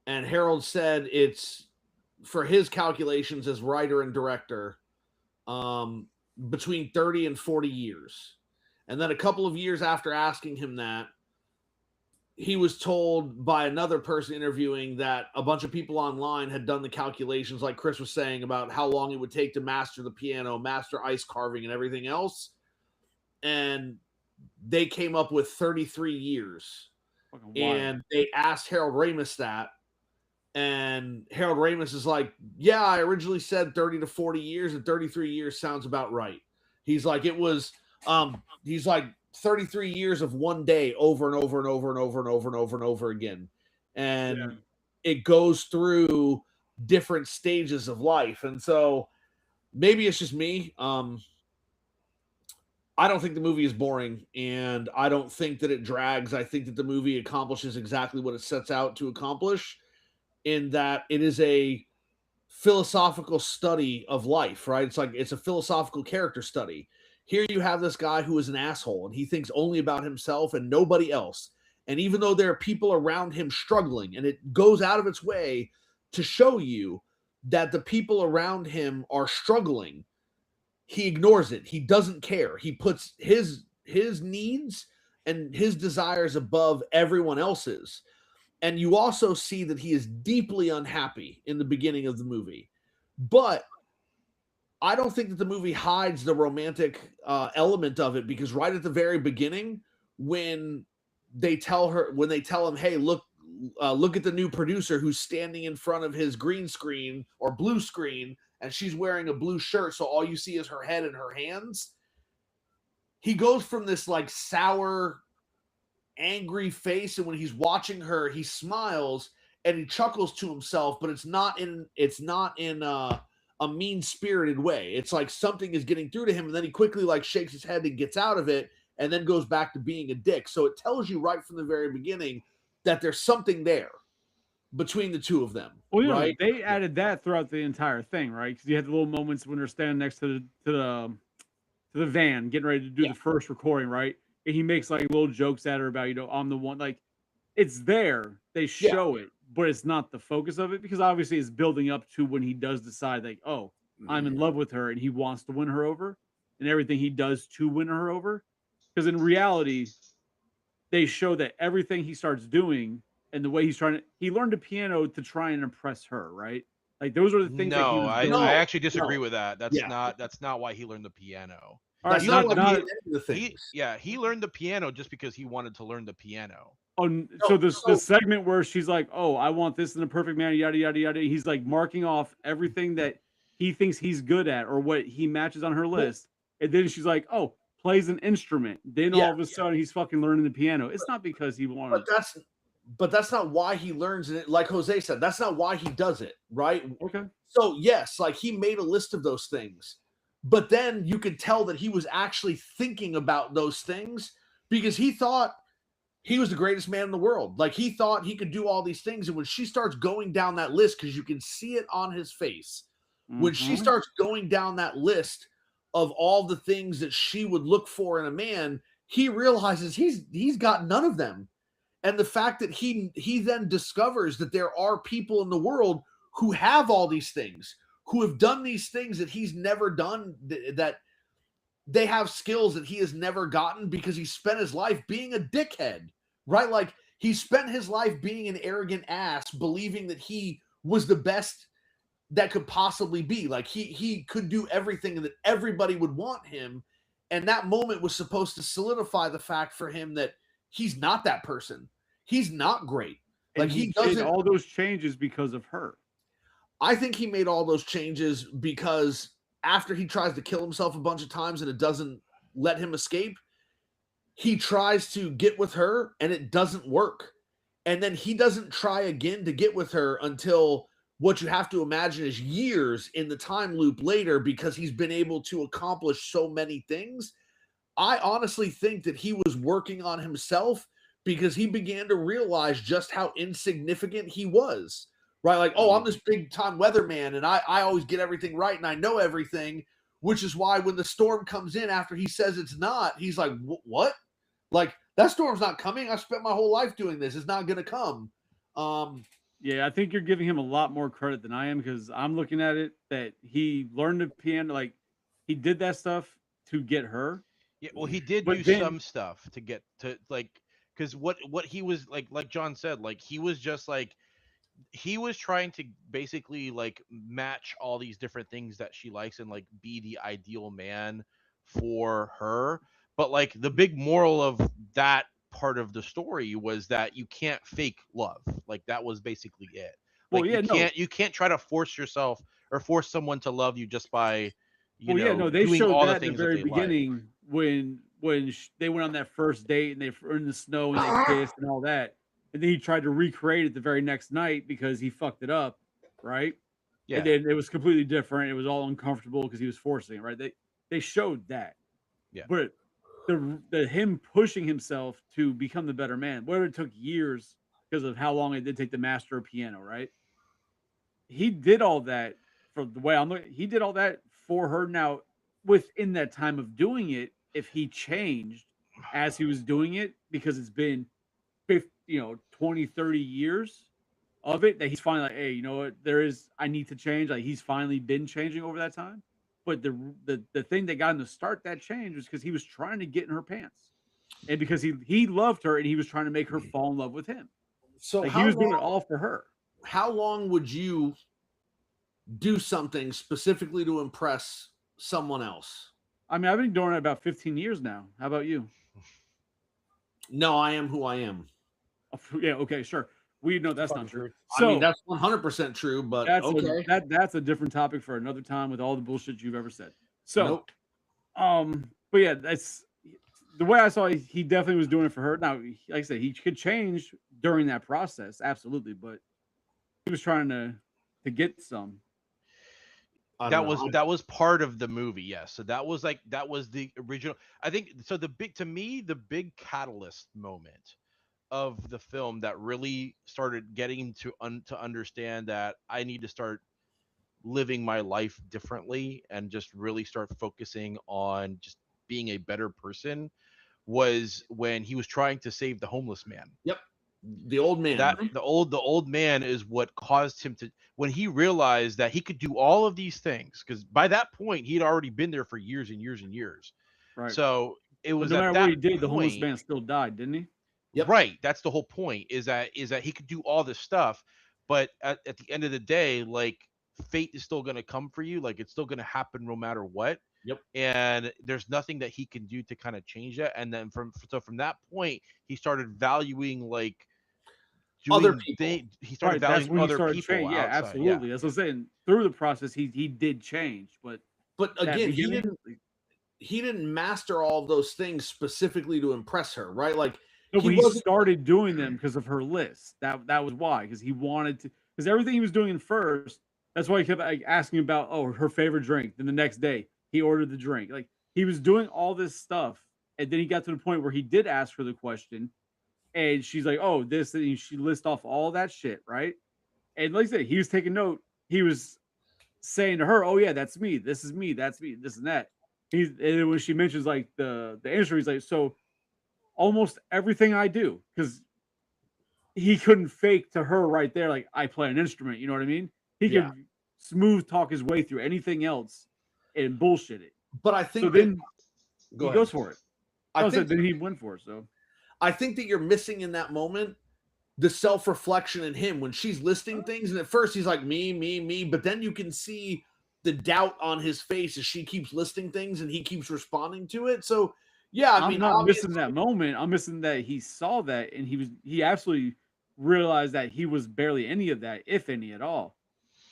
And Harold said it's, for his calculations as writer and director, between 30 and 40 years. And then a couple of years after asking him that, he was told by another person interviewing that a bunch of people online had done the calculations, like Chris was saying, about how long it would take to master the piano, master ice carving, and everything else. And they came up with 33 years. Fucking wild. And they asked Harold Ramis that. And Harold Ramis is like, yeah, I originally said 30 to 40 years, and 33 years sounds about right. He's like, it was, he's like 33 years of one day over and over and over and over and over and over and over again. And it goes through different stages of life. And so maybe it's just me. I don't think the movie is boring, and I don't think that it drags. I think that the movie accomplishes exactly what it sets out to accomplish, in that it is a philosophical study of life, right? It's like, it's a philosophical character study. Here you have this guy who is an asshole, and he thinks only about himself and nobody else. And even though there are people around him struggling, and it goes out of its way to show you that the people around him are struggling, he ignores it. He doesn't care. He puts his needs and his desires above everyone else's. And you also see that he is deeply unhappy in the beginning of the movie. But I don't think that the movie hides the romantic element of it, because right at the very beginning, when they tell him, hey, look at the new producer who's standing in front of his green screen or blue screen, and she's wearing a blue shirt, so all you see is her head and her hands. He goes from this like sour, angry face, and when he's watching her, he smiles and he chuckles to himself, but it's not in a mean-spirited way. It's like something is getting through to him, and then he quickly like shakes his head and gets out of it, and then goes back to being a dick. So it tells you right from the very beginning that there's something there between the two of them. Well, you know, right? they added that throughout the entire thing, right? Because you had the little moments when they're standing next to the van, getting ready to do the first recording, right? And he makes like little jokes at her about, I'm the one. Like, it's there. They show it, but it's not the focus of it, because obviously it's building up to when he does decide, like, oh, I'm in love with her, and he wants to win her over, and everything he does to win her over. Because in reality, they show that everything he starts doing and the way he learned the piano to try and impress her, right? Like, those are the things that he No, was doing. I actually disagree No. with that. That's not why he learned the piano. All right, That's not what not, he did any of the He things. he learned the piano just because he wanted to learn the piano. so the segment where she's like, oh, I want this in a perfect man, yada, yada, yada. He's like marking off everything that he thinks he's good at or what he matches on her list. And then she's like, oh, plays an instrument. Then all of a sudden he's fucking learning the piano. It's not because he wanted. But that's not why he learns it. Like Jose said, that's not why he does it, right? Okay. So yes, like he made a list of those things, but then you could tell that he was actually thinking about those things, because he thought he was the greatest man in the world. Like, he thought he could do all these things. And when she starts going down that list, because you can see it on his face, when she starts going down that list of all the things that she would look for in a man, he realizes he's got none of them. And the fact that he then discovers that there are people in the world who have all these things, who have done these things that he's never done, that they have skills that he has never gotten because he spent his life being a dickhead, right? Like he spent his life being an arrogant ass, believing that he was the best that could possibly be. Like he could do everything and that everybody would want him. And that moment was supposed to solidify the fact for him that he's not that person. He's not great. Like he did all those changes because of her. I think he made all those changes because after he tries to kill himself a bunch of times and it doesn't let him escape, he tries to get with her and it doesn't work. And then he doesn't try again to get with her until what you have to imagine is years in the time loop later, because he's been able to accomplish so many things. I honestly think that he was working on himself because he began to realize just how insignificant he was, right? Like, oh, I'm this big time weatherman and I always get everything right and I know everything, which is why when the storm comes in after he says it's not, he's like, what? Like, that storm's not coming. I spent my whole life doing this. It's not going to come. Yeah, I think you're giving him a lot more credit than I am, because I'm looking at it that he learned the piano, like he did that stuff to get her. Yeah, well, he did But do then- some stuff to get to, like, because what he was like John said, like he was just like, he was trying to basically like match all these different things that she likes and like be the ideal man for her. But like the big moral of that part of the story was that you can't fake love. Like that was basically it. Like Well, yeah, you can't try to force yourself or force someone to love you just by Well, yeah, no, they doing showed all the that in things the very that they like. beginning when they went on that first date and they were in the snow and they kissed and all that, and then he tried to recreate it the very next night because he fucked it up, right? Yeah. And then it was completely different. It was all uncomfortable because he was forcing it, right? They showed that, Yeah. But the him pushing himself to become the better man, whether it took years because of how long it did take to master a piano, right? He did all that for the way I'm looking. He did all that for her. Now, within that time of doing it, if he changed as he was doing it, because it's been 50, 20, 30 years of it, that he's finally like, hey, you know what? I need to change. Like he's finally been changing over that time. But the thing that got him to start that change was because he was trying to get in her pants, and because he loved her and he was trying to make her fall in love with him. So Like he was doing it all for her. How long would you do something specifically to impress someone else? I mean, I've been doing it about 15 years now. How about you? No, I am who I am. Yeah, okay, sure. We know that's not Fucking true. true. So I mean, that's 100% true, but that's okay. that's a different topic for another time with all the bullshit you've ever said. So, Nope. but yeah, that's the way I saw it. He definitely was doing it for her. Now, like I said, he could change during that process, absolutely, but he was trying to get some. That was part of the movie, yes. So that was the original. I think so. The big catalyst moment of the film that really started getting him to understand that I need to start living my life differently and just really start focusing on just being a better person was when he was trying to save the homeless man. Yep. The old man. That the old man is what caused him to, when he realized that he could do all of these things, because by that point he'd already been there for years and years and years. Right. So it was no at matter that what he did, the homeless point- man still died, didn't he? Yep. Right. That's the whole point, is that he could do all this stuff, but at the end of the day, like, fate is still going to come for you. Like, it's still going to happen no matter what. Yep. And there's nothing that he can do to kind of change that. And then from that point, he started valuing like Other doing people. he started Right, that's valuing when he other started people changing. Yeah, outside. absolutely. That's what I'm saying. Through the process, he did change, but that again, beginning- he didn't master all of those things specifically to impress her, right? Like No, but he wasn't- started doing them because of her list. That was why, because he wanted to. Because everything he was doing in first, that's why he kept like, asking about her favorite drink. Then the next day he ordered the drink. Like he was doing all this stuff, and then he got to the point where he did ask her the question, and she's like, "Oh, this," and she lists off all that shit, right? And like I said, he was taking note. He was saying to her, "Oh yeah, that's me. This is me. That's me. This and that." And then when she mentions like the industry, he's like, "So." Almost everything I do, because he couldn't fake to her right there, like I play an instrument, you know what I mean? He Yeah. could smooth talk his way through anything else and bullshit it. But I think So then, Go he ahead. goes for it. I Then think he went for it. So I think that you're missing in that moment the self-reflection in him when she's listing things, and at first he's like me, but then you can see the doubt on his face as she keeps listing things and he keeps responding to it. So yeah, I I'm mean, not missing that moment. I'm missing that he saw that and he absolutely realized that he was barely any of that, if any at all.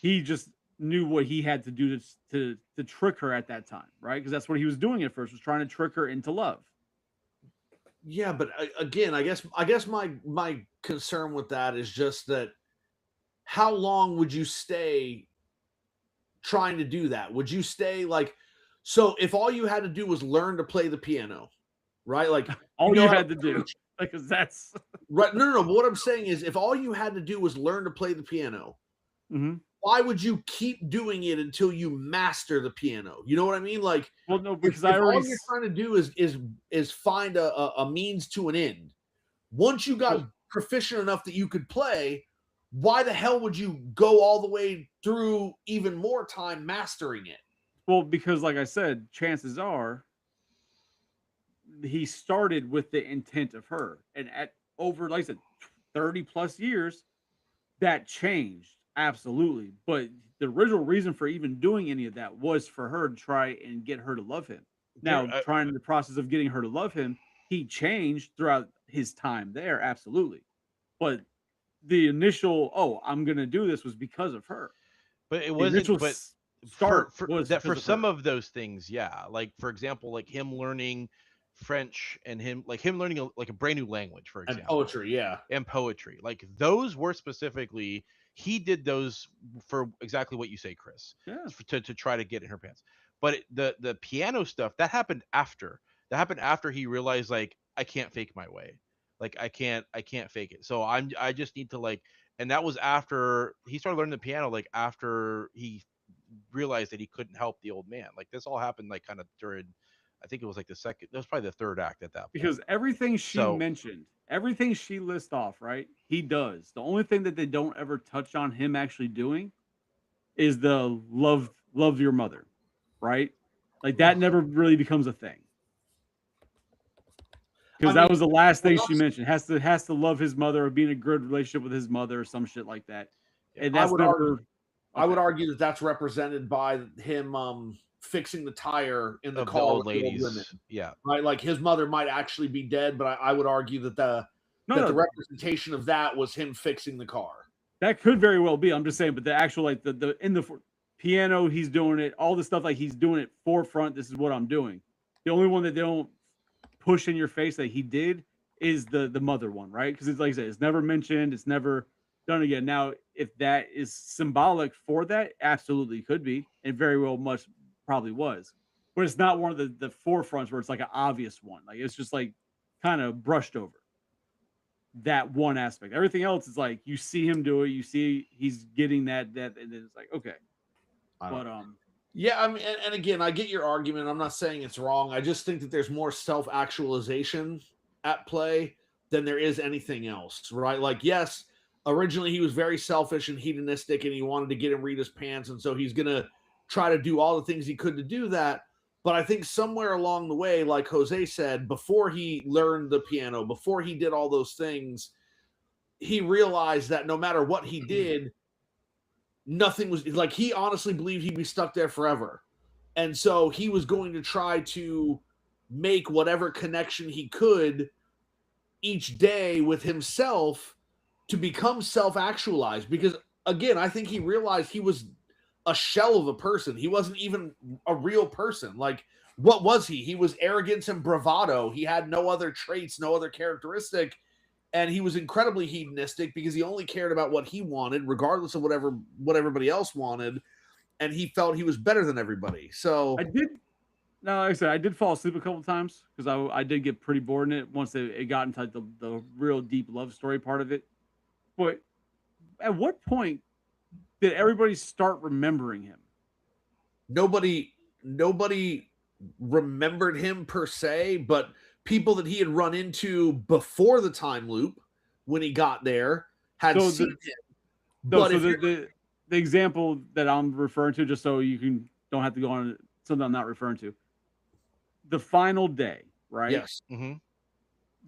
He just knew what he had to do to trick her at that time, right? Because that's what he was doing at first, was trying to trick her into love. yeah, but again, I guess my concern with that is just that how long would you stay trying to do that? Would you stay like, so if all you had to do was learn to play the piano, right? Like All know you how had to do, because that's right. No. But what I'm saying is if all you had to do was learn to play the piano, Mhm. why would you keep doing it until you master the piano? You know what I mean? Like, well, no, if, because if I already all you're trying to do is find a means to an end, once you got proficient enough that you could play, why the hell would you go all the way through even more time mastering it? well, because like I said, chances are he started with the intent of her, and at over, like I said, 30 plus years, that changed absolutely. But the original reason for even doing any of that was for her to try and get her to love him. Now, trying the process of getting her to love him, he changed throughout his time there, absolutely. But the initial, oh, I'm gonna do this, was because of her. But it The initial wasn't. But start for was that, for because of some her. of those things, yeah. Like for example, like him learning French and him learning like a brand new language, for And example. poetry, yeah. And poetry. Like those were specifically, he did those for exactly what you say, Chris. Yeah. To try to get in her pants. But the piano stuff, that happened after. That happened after he realized, like, I can't fake my way. Like I can't fake it. So I just need to, like, and that was after he started learning the piano, like after he realized that he couldn't help the old man. Like this all happened like kind of during, I think it was like the second, that was probably the third act at that point. Because everything she So mentioned, everything she lists off, right? He does. The only thing that they don't ever touch on him actually doing is the love your mother, right? Like that never really becomes a thing. Because that was the last thing she mentioned. Has to love his mother or be in a good relationship with his mother or some shit like that. Yeah. And that's I would argue that that's represented by him fixing the tire in the of car the old with the ladies. old women. Yeah. Right, like his mother might actually be dead, but I would argue that the representation of that was him fixing the car. That could very well be. I'm just saying, but the actual, like the in the piano, he's doing it. All the stuff, like he's doing it forefront. This is what I'm doing. The only one that they don't push in your face that he did is the mother one, right? Because it's like I said, it's never mentioned. It's never done again. Now, if that is symbolic for that, absolutely could be, and very well much probably was. But it's not one of the forefronts where it's like an obvious one. Like it's just like kind of brushed over that one aspect. Everything else is like you see him do it, you see he's getting that, and it's like okay. But yeah, I mean, and again, I get your argument. I'm not saying it's wrong. I just think that there's more self-actualization at play than there is anything else, right? Like, yes, originally he was very selfish and hedonistic, and he wanted to get him Rita's pants, and so he's gonna try to do all the things he could to do that. But I think somewhere along the way, like Jose said, before he learned the piano, before he did all those things, he realized that no matter what he did, nothing was like, he honestly believed he'd be stuck there forever. And so he was going to try to make whatever connection he could each day with himself to become self-actualized. Because again, I think he realized he was a shell of a person. He wasn't even a real person. Like, what was he? He was arrogance and bravado. He had no other traits, no other characteristic. And he was incredibly hedonistic because he only cared about what he wanted, regardless of what everybody else wanted. And he felt he was better than everybody. So like I said, I did fall asleep a couple of times because I did get pretty bored in it once it got into the real deep love story part of it. But at what point did everybody start remembering him? Nobody remembered him per se, but people that he had run into before the time loop when he got there had seen him. But the example that I'm referring to, just so you don't have to go on something I'm not referring to. the final day, right? Yes. hmm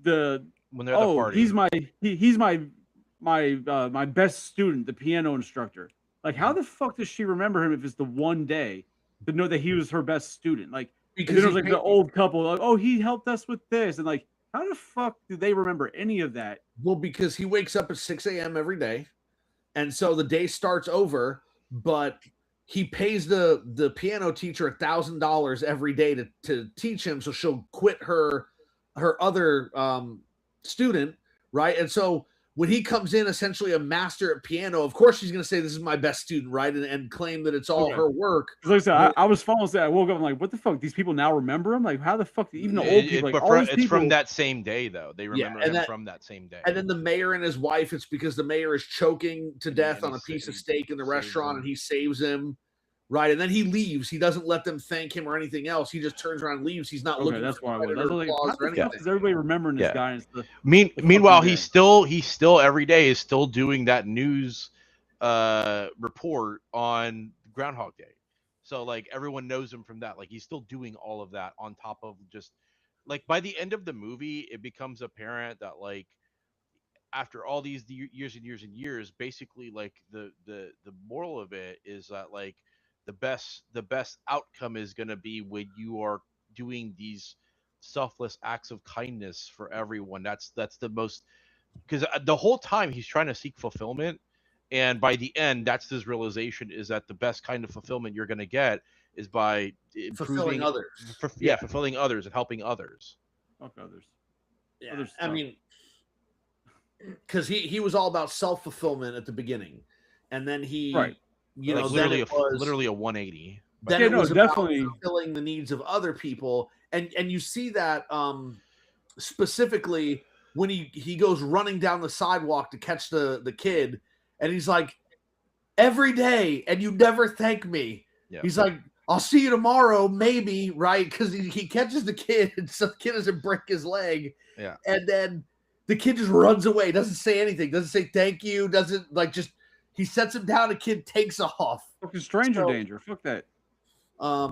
The When they're at the party. he's my best student, the piano instructor. Like, how the fuck does she remember him if it's the one day to know that he was her best student? Like, and Because then it was he like the paid- old couple, like, oh, he helped us with this, and like, how the fuck do they remember any of that? Well, because he wakes up at 6 a.m. every day, and so the day starts over, but he pays the piano teacher $1,000 every day to teach him, so she'll quit her other student, right? And so when he comes in, essentially a master at piano, of course she's going to say this is my best student, right? And claim that it's all Okay. her work. 'Cause like I said, I was following that. I woke up, I'm like, what the fuck? These people now remember him? Like, how the fuck? Even the old people, like but all these it's people. from that same day, though. They remember him and from that same day. And then the mayor and his wife, it's because the mayor is choking to death and on a he piece of sa- steak in the saves restaurant, him. and he saves him, right? And then he leaves. He doesn't let them thank him or anything else. He just turns around and leaves. He's not Okay, looking that's for why I was. credit I was or like, applause how or the fuck anything. is everybody remembering this Yeah. guy? It's the Meanwhile, fucking he's still every day is still doing that news report on Groundhog Day. So like everyone knows him from that. Like he's still doing all of that on top of just like by the end of the movie, it becomes apparent that like after all these years and years and years, basically like the moral of it is that like the best outcome is going to be when you are doing these selfless acts of kindness for everyone. That's the most because the whole time he's trying to seek fulfillment, and by the end that's his realization is that the best kind of fulfillment you're going to get is by Fulfilling improving others. fulfilling others and helping others. fuck others. Yeah. Other I stuff. mean, because he was all about self-fulfillment at the beginning, and then he, Right. you Like know, then literally it was literally a 180. then Yeah, it no, was definitely. about fulfilling the needs of other people, and you see that specifically when he goes running down the sidewalk to catch the kid, and he's like, every day, and you never thank me. Yeah. He's like, I'll see you tomorrow, maybe, right? Because he catches the kid, so the kid doesn't break his leg, Yeah. and then the kid just runs away, doesn't say anything, doesn't say thank you, doesn't like just he sets him down, the kid takes off. Fucking stranger So- danger. Fuck that. I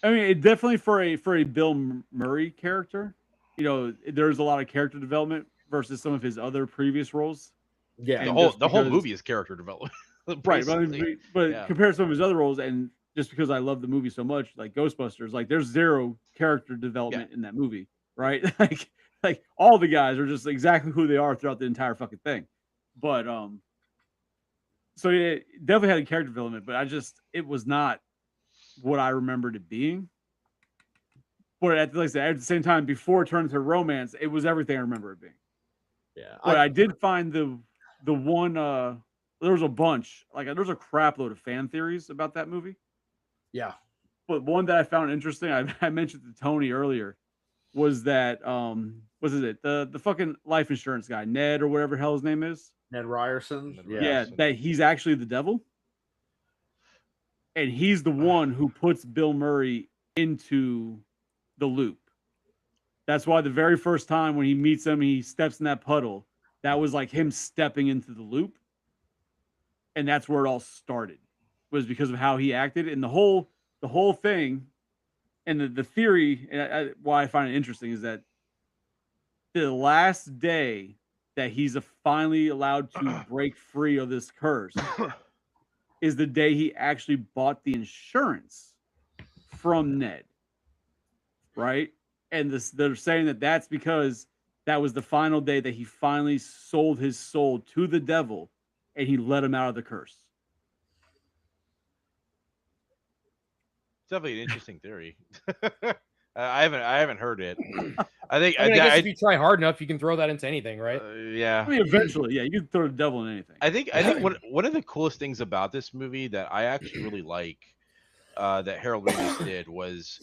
mean, it definitely for a Bill Murray character, you know, there's a lot of character development versus some of his other previous roles. Yeah. The And whole just the whole because- movie is character development. Right, but, basically. but Yeah. compared to some of his other roles, and just because I love the movie so much, like Ghostbusters, like there's zero character development in that movie, right? like all the guys are just exactly who they are throughout the entire fucking thing. But so yeah, it definitely had a character development, but it was not what I remembered it being. But like I said, at the same time, before it turned into romance, it was everything I remember it being. Yeah. But I did find the one there was a bunch, like there's a crap load of fan theories about that movie. Yeah. But one that I found interesting, I mentioned to Tony earlier, was that what is it? The fucking life insurance guy, Ned or whatever the hell his name is. Ned Ryerson. Ned Yeah. Yeah, Ryerson. that he's actually the devil. And he's the one who puts Bill Murray into the loop. That's why the very first time when he meets him, he steps in that puddle. That was like him stepping into the loop. And that's where it all started. Was because of how he acted. And the whole thing and the theory, and why I find it interesting is that the last day that he's finally allowed to break free of this curse is the day he actually bought the insurance from Ned, right? And they're saying that that's because that was the final day that he finally sold his soul to the devil, and he let him out of the curse. It's definitely an interesting theory. I haven't heard it. I think I guess if you try hard enough, you can throw that into anything, right? yeah. I mean, eventually, yeah, you can throw the devil in anything. I think one of the coolest things about this movie that I actually really like that Harold Ramis did was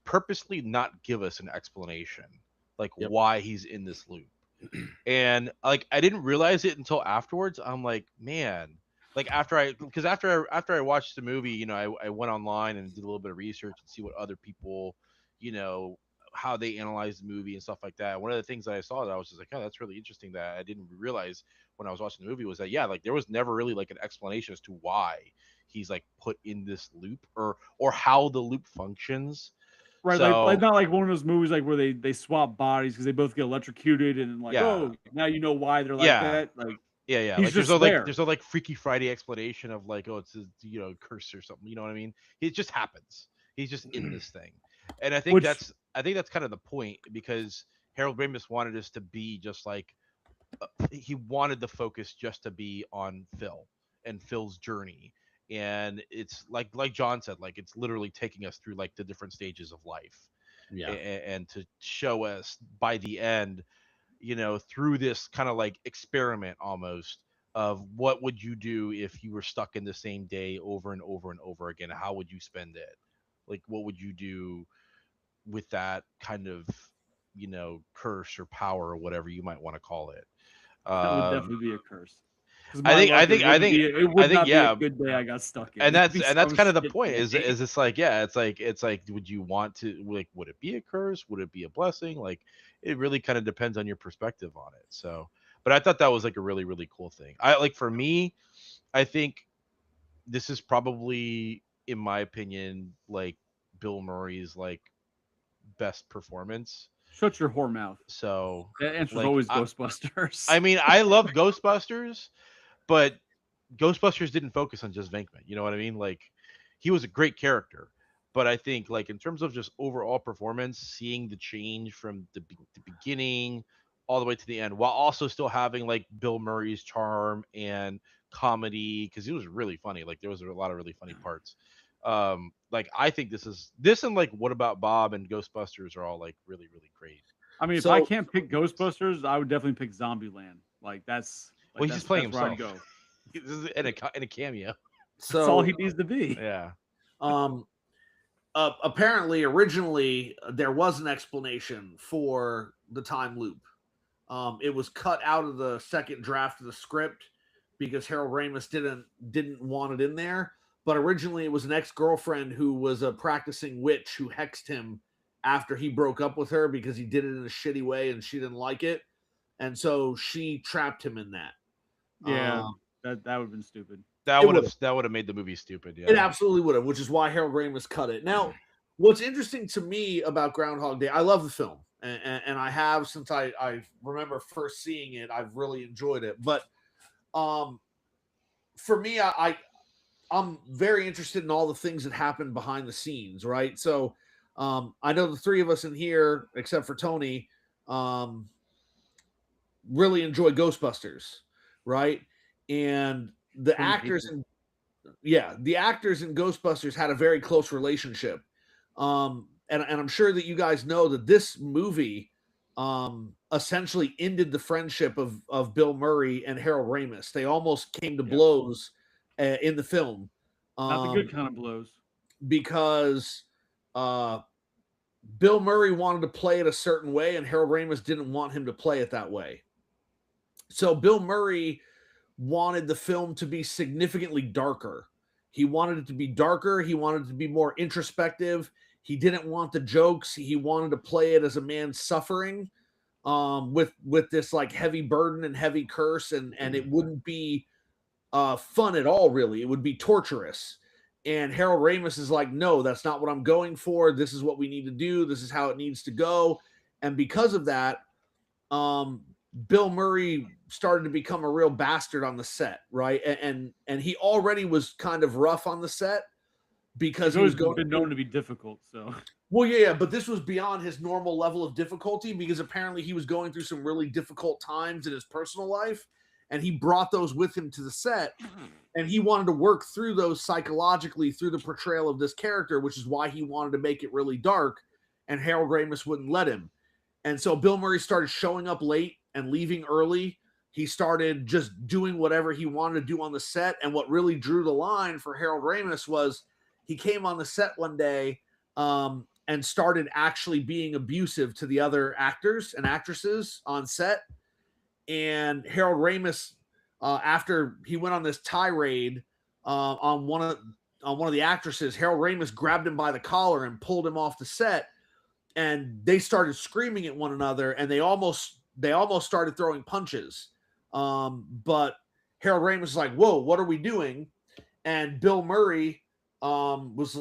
purposely not give us an explanation like why he's in this loop. And like I didn't realize it until afterwards. I'm like, man, like after I watched the movie, you know, I went online and did a little bit of research and see what other people, you know, how they analyze the movie and stuff like that. One of the things that I saw that I was just like, oh, that's really interesting that I didn't realize when I was watching the movie was that, yeah, like there was never really like an explanation as to why he's like put in this loop or how the loop functions. Right, So, like not like one of those movies like where they swap bodies because they both get electrocuted and like, Yeah. oh, now you know why they're like Yeah. that. Like yeah. he's Like there's just no there. like Freaky Friday explanation of like, oh, it's a curse or something. You know what I mean? It just happens. He's just in this thing, and I think Which- that's kind of the point, because Harold Ramis wanted us to be just like he wanted the focus just to be on Phil and Phil's journey. And it's like John said, like it's literally taking us through like the different stages of life. Yeah. And to show us by the end, through this kind of like experiment almost of what would you do if you were stuck in the same day over and over and over again? How would you spend it? Like, what would you do with that kind of, curse or power or whatever you might want to call it? That would definitely be a curse. 'Cause I my think- luck, I it think- I wouldn't think- be- it I would think, not be yeah. a good day I got stuck in. And It'd be that's some kind of the shit point day. is it's like, yeah, it's like would you want to, like, would it be a curse, would it be a blessing? Like, it really kind of depends on your perspective on it. So, but I thought that was like a really, really cool thing. For me, I think this is probably, in my opinion, like Bill Murray's like best performance. Shut your whore mouth. So That answer's like, always Ghostbusters. I mean, I love Ghostbusters, but Ghostbusters didn't focus on just Venkman. You know what I mean? Like, he was a great character, but I think like in terms of just overall performance, seeing the change from the beginning all the way to the end, while also still having like Bill Murray's charm and comedy, because he was really funny. Like, there was a lot of really funny parts. Like, I think this and like What About Bob and Ghostbusters are all like really, really great. I mean, if So- I can't pick Ghostbusters, I would definitely pick Zombieland. Like that's. Like, Well, he's that's, just playing that's where I'd himself. go. This is in a cameo. So That's all he needs to be. Yeah. Apparently, originally there was an explanation for the time loop. It was cut out of the second draft of the script because Harold Ramis didn't want it in there. But originally, it was an ex-girlfriend who was a practicing witch who hexed him after he broke up with her because he did it in a shitty way and she didn't like it, and so she trapped him in that. Yeah, that would have been stupid. That It would have made the movie stupid. Yeah. It absolutely would have, which is why Harold Ramis cut it. Now, what's interesting to me about Groundhog Day, I love the film, and I have since I remember first seeing it. I've really enjoyed it, but for me, I'm very interested in all the things that happen behind the scenes, right? So I know the three of us in here, except for Tony, really enjoy Ghostbusters, right? And the actors in Ghostbusters had a very close relationship. And I'm sure that you guys know that this movie essentially ended the friendship of Bill Murray and Harold Ramis. They almost came to blows in the film. Not the good kind of blows. Because Bill Murray wanted to play it a certain way, and Harold Ramis didn't want him to play it that way. So Bill Murray wanted the film to be significantly darker. He wanted it to be darker. He wanted it to be more introspective. He didn't want the jokes. He wanted to play it as a man suffering with this like heavy burden and heavy curse, and it wouldn't be fun at all, really. It would be torturous. And Harold Ramis is like, no, that's not what I'm going for. This is what we need to do. This is how it needs to go. And because of that, Bill Murray started to become a real bastard on the set, right? And he already was kind of rough on the set because he was been known to be difficult. So, well, yeah, but this was beyond his normal level of difficulty because apparently he was going through some really difficult times in his personal life, and he brought those with him to the set, and he wanted to work through those psychologically through the portrayal of this character, which is why he wanted to make it really dark, and Harold Ramis wouldn't let him. And so Bill Murray started showing up late and leaving early. He started just doing whatever he wanted to do on the set. And what really drew the line for Harold Ramis was he came on the set one day and started actually being abusive to the other actors and actresses on set. And Harold Ramis, after he went on this tirade on one of the actresses, Harold Ramis grabbed him by the collar and pulled him off the set. And they started screaming at one another, and they almost started throwing punches. But Harold Ramis was like, "Whoa, what are we doing?" And Bill Murray was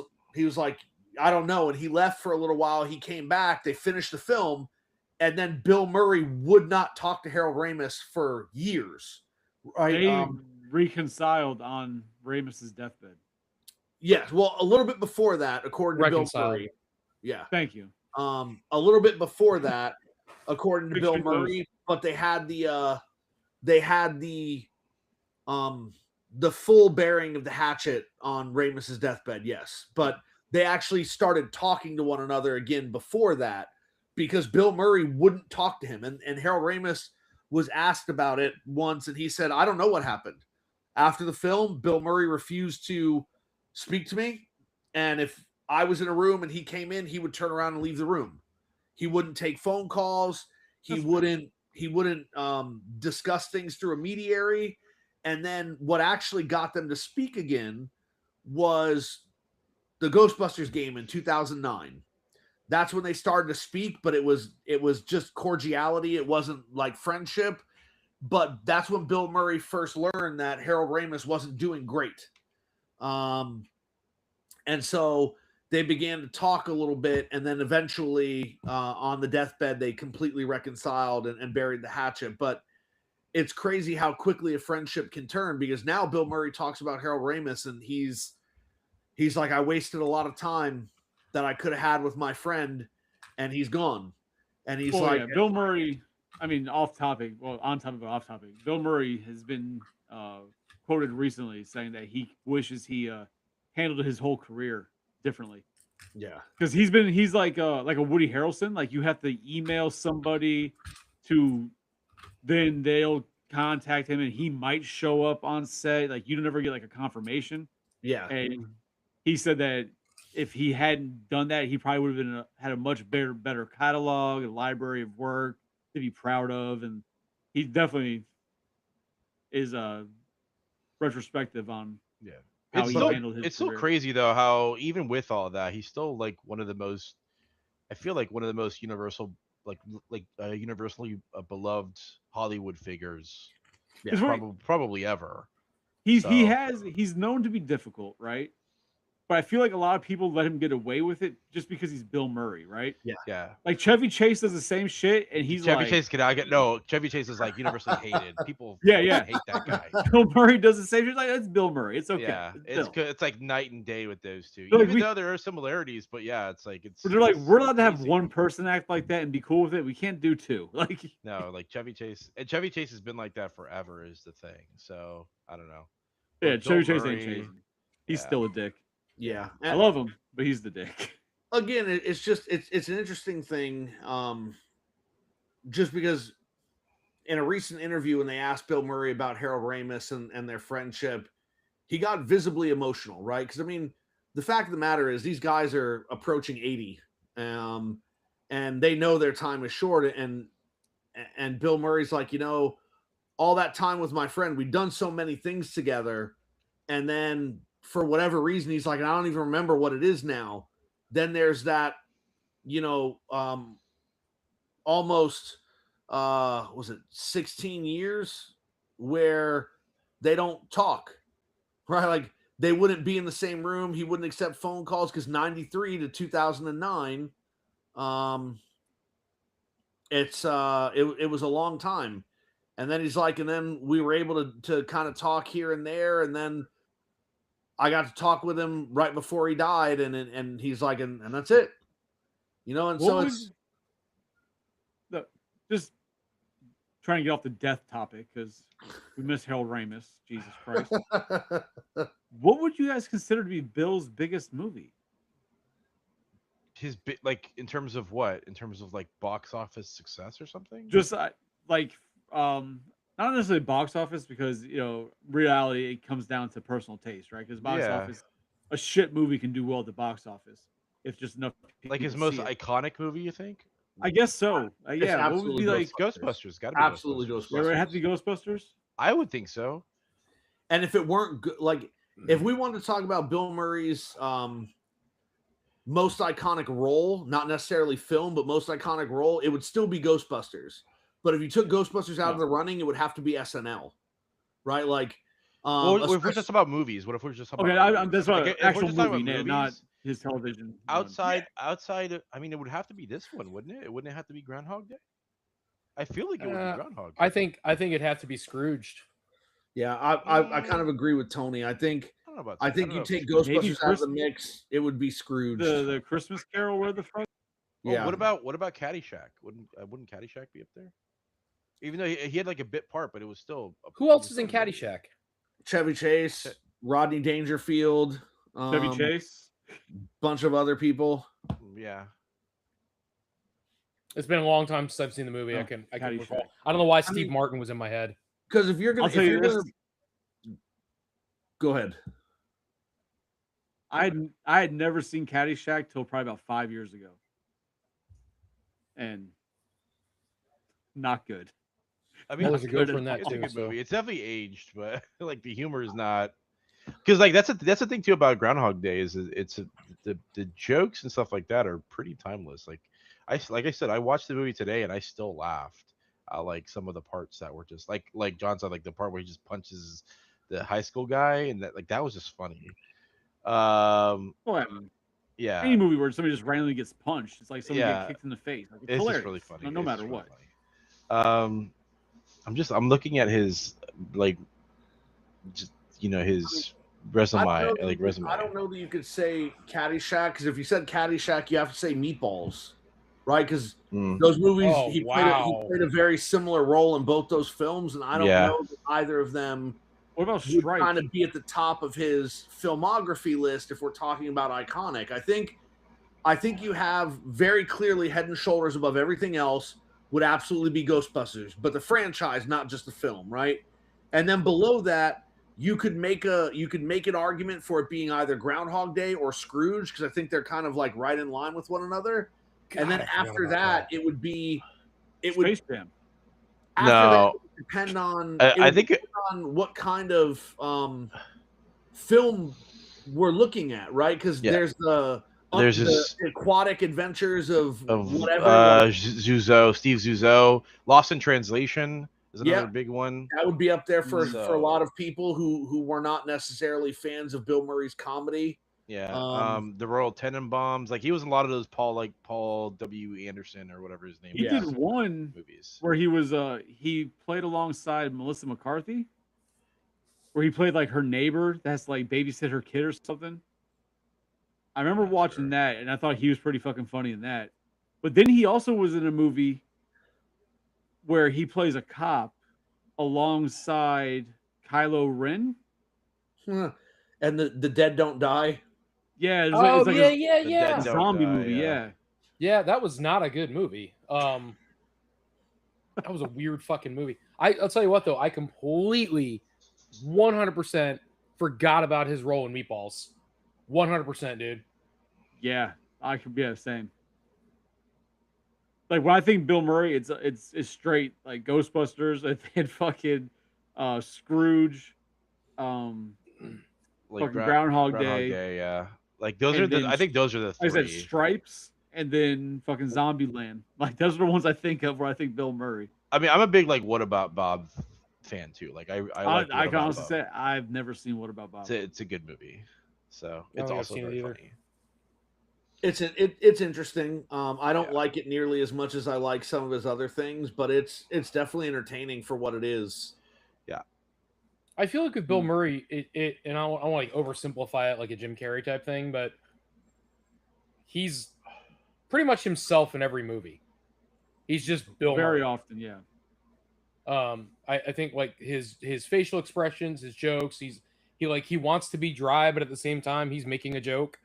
like, I don't know. And he left for a little while. He came back. They finished the film. And then Bill Murray would not talk to Harold Ramis for years. Right? They reconciled on Ramis's deathbed. Yes. Well, a little bit before that, according to Bill Reconciled. Murray. Yeah. Thank you. A little bit before that, according to Big Bill street Murray, but they had the full bearing of the hatchet on Ramis's deathbed, yes. But they actually started talking to one another again before that because Bill Murray wouldn't talk to him. And Harold Ramis was asked about it once, and he said, I don't know what happened. After the film, Bill Murray refused to speak to me. And if I was in a room and he came in, he would turn around and leave the room. He wouldn't take phone calls. He wouldn't discuss things through a mediary. And then what actually got them to speak again was the Ghostbusters game in 2009. That's when they started to speak, but it was just cordiality. It wasn't like friendship. But that's when Bill Murray first learned that Harold Ramis wasn't doing great. And so they began to talk a little bit, and then eventually on the deathbed, they completely reconciled and buried the hatchet. But it's crazy how quickly a friendship can turn, because now Bill Murray talks about Harold Ramis, and he's like, I wasted a lot of time that I could have had with my friend, and he's gone. And he's Bill Murray, I mean, on topic, off topic, Bill Murray has been quoted recently saying that he wishes he handled his whole career differently. Yeah. Because he's like a Woody Harrelson. Like, you have to email somebody to, then they'll contact him and he might show up on set. Like, you never get like a confirmation. Yeah. And he said that if he hadn't done that, he probably would have had a much better catalog, a library of work to be proud of. And he definitely is retrospective on how he handled his It's career. so crazy though how even with all that, he's still like one of the most, I feel like one of the most universally beloved Hollywood figures, probably ever. He's known to be difficult, right? But I feel like a lot of people let him get away with it just because he's Bill Murray, right? Yeah. Like Chevy Chase does the same shit, and he's Chevy like, Chase Chevy Chase is like universally hated. People hate that guy. Bill Murray does the same shit. Like, that's Bill Murray. It's okay. Yeah, it's like night and day with those two. Like, Even though there are similarities, but yeah, it's like but they're like, we're allowed to have one person act like that and be cool with it. We can't do two. Like, no, like Chevy Chase has been like that forever is the thing. So I don't know. Yeah, But Chevy Bill Chase ain't Murray- chasing. He's still a dick. Yeah. I love him, but he's the dick. Again, it's just it's an interesting thing. Just because in a recent interview when they asked Bill Murray about Harold Ramis and their friendship, he got visibly emotional, right? Because I mean, the fact of the matter is these guys are approaching 80, and they know their time is short. And Bill Murray's like, all that time with my friend, we've done so many things together, and then for whatever reason, he's like, I don't even remember what it is now. Then there's that, almost, was it 16 years where they don't talk, right? Like, they wouldn't be in the same room. He wouldn't accept phone calls because 93 to 2009, it was a long time. And then he's like, and then we were able to kind of talk here and there. And then I got to talk with him right before he died. And he's like, and that's it, and so it's just trying to get off the death topic because we miss Harold Ramis. Jesus Christ. What would you guys consider to be Bill's biggest movie? His like in terms of what? In terms of like box office success or something? Just not necessarily box office, because reality, it comes down to personal taste, right? Because box office, a shit movie can do well at the box office if just enough people like his most iconic movie, you think? I guess so. Yeah, what would be like Ghostbusters? Got to be absolutely Ghostbusters. Would it have to be Ghostbusters? I would think so. And if it weren't good, like if we wanted to talk about Bill Murray's most iconic role, not necessarily film, but most iconic role, it would still be Ghostbusters. But if you took Ghostbusters out of the running, it would have to be SNL, right? Like, well, if we're just about movies, what if we're just talking about movies? that's what actual movie, not his television run. outside. I mean, it would have to be this one, wouldn't it? It wouldn't have to be Groundhog Day. I feel like it would be Groundhog Day. I think it'd have to be Scrooged. Yeah, I kind of agree with Tony. I think I don't know about I that. think don't you know. take Maybe Ghostbusters out of the mix, it would be Scrooge. The Christmas Carol, where the fuck? Oh, Yeah. what about Caddyshack? Wouldn't Caddyshack be up there? Even though he had like a bit part, but it was still. Who else is in Caddyshack? Chevy Chase, Rodney Dangerfield, Chevy Chase? bunch of other people. Yeah. It's been a long time since I've seen the movie. Oh, I can Caddyshack. recall. I don't know why I Steve mean- Martin was in my head. Because if you're I'll gonna, tell you this. Go ahead. I had never seen Caddyshack till probably about 5 years ago, and not good. I What mean, was a good for in that it's a too? good So. movie. It's definitely aged, but like the humor is not. Because like that's the thing too about Groundhog Day is the jokes and stuff like that are pretty timeless. Like I said, I watched the movie today and I still laughed. Like some of the parts that were just like John said, like the part where he just punches the high school guy, and that was just funny. Well, I mean, Yeah, any movie where somebody just randomly gets punched, it's like somebody Yeah. get kicked in the face. Like, it's it's hilarious. just really funny. No It's matter just really what. funny. I'm looking at his like, just his resume. I don't know that you could say Caddyshack, because if you said Caddyshack, you have to say Meatballs, right? Because Mm. those movies, Oh, he wow. played a very similar role in both those films, and I don't Yeah. know that either of them What about would Stripes? kind of be at the top of his filmography list if we're talking about iconic. I think you have very clearly head and shoulders above everything else would absolutely be Ghostbusters, but the franchise, not just the film, right? And then below that, you could make an argument for it being either Groundhog Day or Scrooge, because I think they're kind of like right in line with one another. And then God, I forgot after about that, it would Space Jam. after that No. it would depend on I think on what kind of film we're looking at, right? Because Yeah. there's the There's aquatic adventures of whatever. Steve Zuzzo, Lost in Translation is another Yeah. big one. That would be up there for a So- lot of people who were not necessarily fans of Bill Murray's comedy. Yeah. Um, The Royal Tenenbaums, like he was in a lot of those Paul W. Anderson or whatever his name He is Yeah. did one movies. where he was he played alongside Melissa McCarthy, where he played like her neighbor that's like babysit her kid or something. I remember Not watching sure. that and I thought he was pretty fucking funny in that. But then he also was in a movie where he plays a cop alongside Kylo Ren. and the dead don't die. Yeah, it's Oh, like yeah, a yeah, The yeah. Dead Don't zombie Die, movie. yeah. Yeah. Yeah, that was not a good movie. That was a weird fucking movie. I'll tell you what though, I completely 100% forgot about his role in Meatballs. 100%, dude. Yeah, I could be the same. Like when I think Bill Murray, it's straight like Ghostbusters. I think fucking Scrooge, Like fucking Groundhog Day. Yeah. Like those And are the. then I think those are the like I three. said, Stripes, and then fucking Zombieland. Like those are the ones I think of where I think Bill Murray. I mean, I'm a big like What About Bob fan too. Like I like I What can About honestly Bob. say I've never seen What About Bob. It's a good movie. So I don't it's think I've also seen it very either. funny. It's interesting. I don't Yeah. like it nearly as much as I like some of his other things, but it's definitely entertaining for what it is. I feel like with Bill Murray, it and I don't want to like oversimplify it like a Jim Carrey type thing, but he's pretty much himself in every movie. He's just Bill Very Murray. often, yeah. I think like his facial expressions, his jokes, he wants to be dry, but at the same time he's making a joke.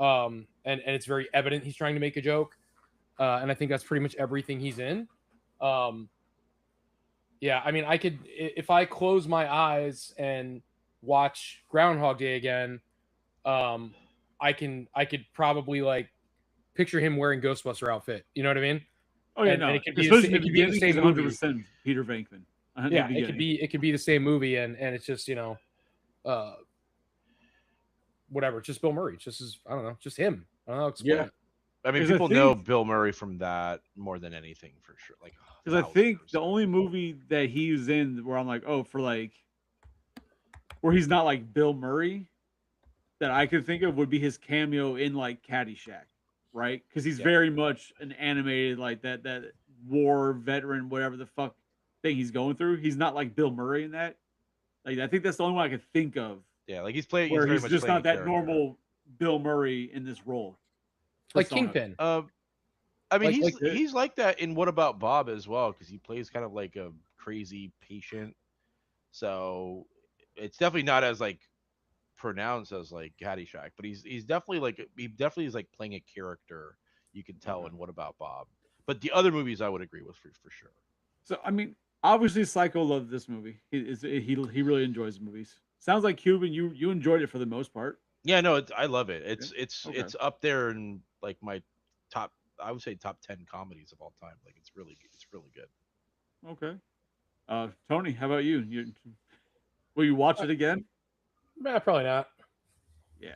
And it's very evident he's trying to make a joke. And I think that's pretty much everything he's in. Yeah, I mean, I could if I close my eyes and watch Groundhog Day again, I could probably like picture him wearing Ghostbuster outfit. You know what I mean? Oh yeah, And- no. and it could be Especially the- in it could be the beginning, same he's movie. 100% Peter Venkman. In Yeah, the it could be the same movie, and it's just whatever, just Bill Murray, just as I don't know, just him. I don't know how to explain Yeah. it. I mean, Because I people know think- Bill Murray from that more than anything for sure. Like Because I think the 1000%. only movie that he's in where I'm like, oh, for like, where he's not like Bill Murray, that I could think of would be his cameo in like Caddyshack, right? Because he's very much an animated like that war veteran, whatever the fuck thing he's going through. He's not like Bill Murray in that. Like I think that's the only one I could think of Yeah, like he's playing. where very he's much just playing not a that character. normal Bill Murray in this role. Like Persona. Kingpin. I mean, Like- he's like that in What About Bob as well, because he plays kind of like a crazy patient. So it's definitely not as like pronounced as like Caddyshack, but he's definitely like he definitely is like playing a character. You can tell in What About Bob. But the other movies I would agree with for sure. So I mean, obviously, Psycho loved this movie. He really enjoys movies. Sounds like Cuban, you enjoyed it for the most part. Yeah, no, I love it. It's Okay. it's up there in like my top. I would say top 10 comedies of all time. Like it's really good. Okay. Tony, how about you? Will you watch it again? Probably not. Yeah,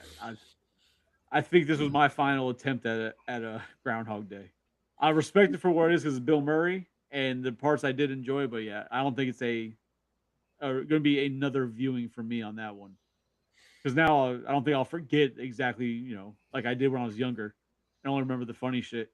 I think this was my final attempt at a Groundhog Day. I respect it for what it is because it's Bill Murray and the parts I did enjoy, but yeah, I don't think it's going to be another viewing for me on that one. Because now I don't think I'll forget exactly, like I did when I was younger. I only remember the funny shit.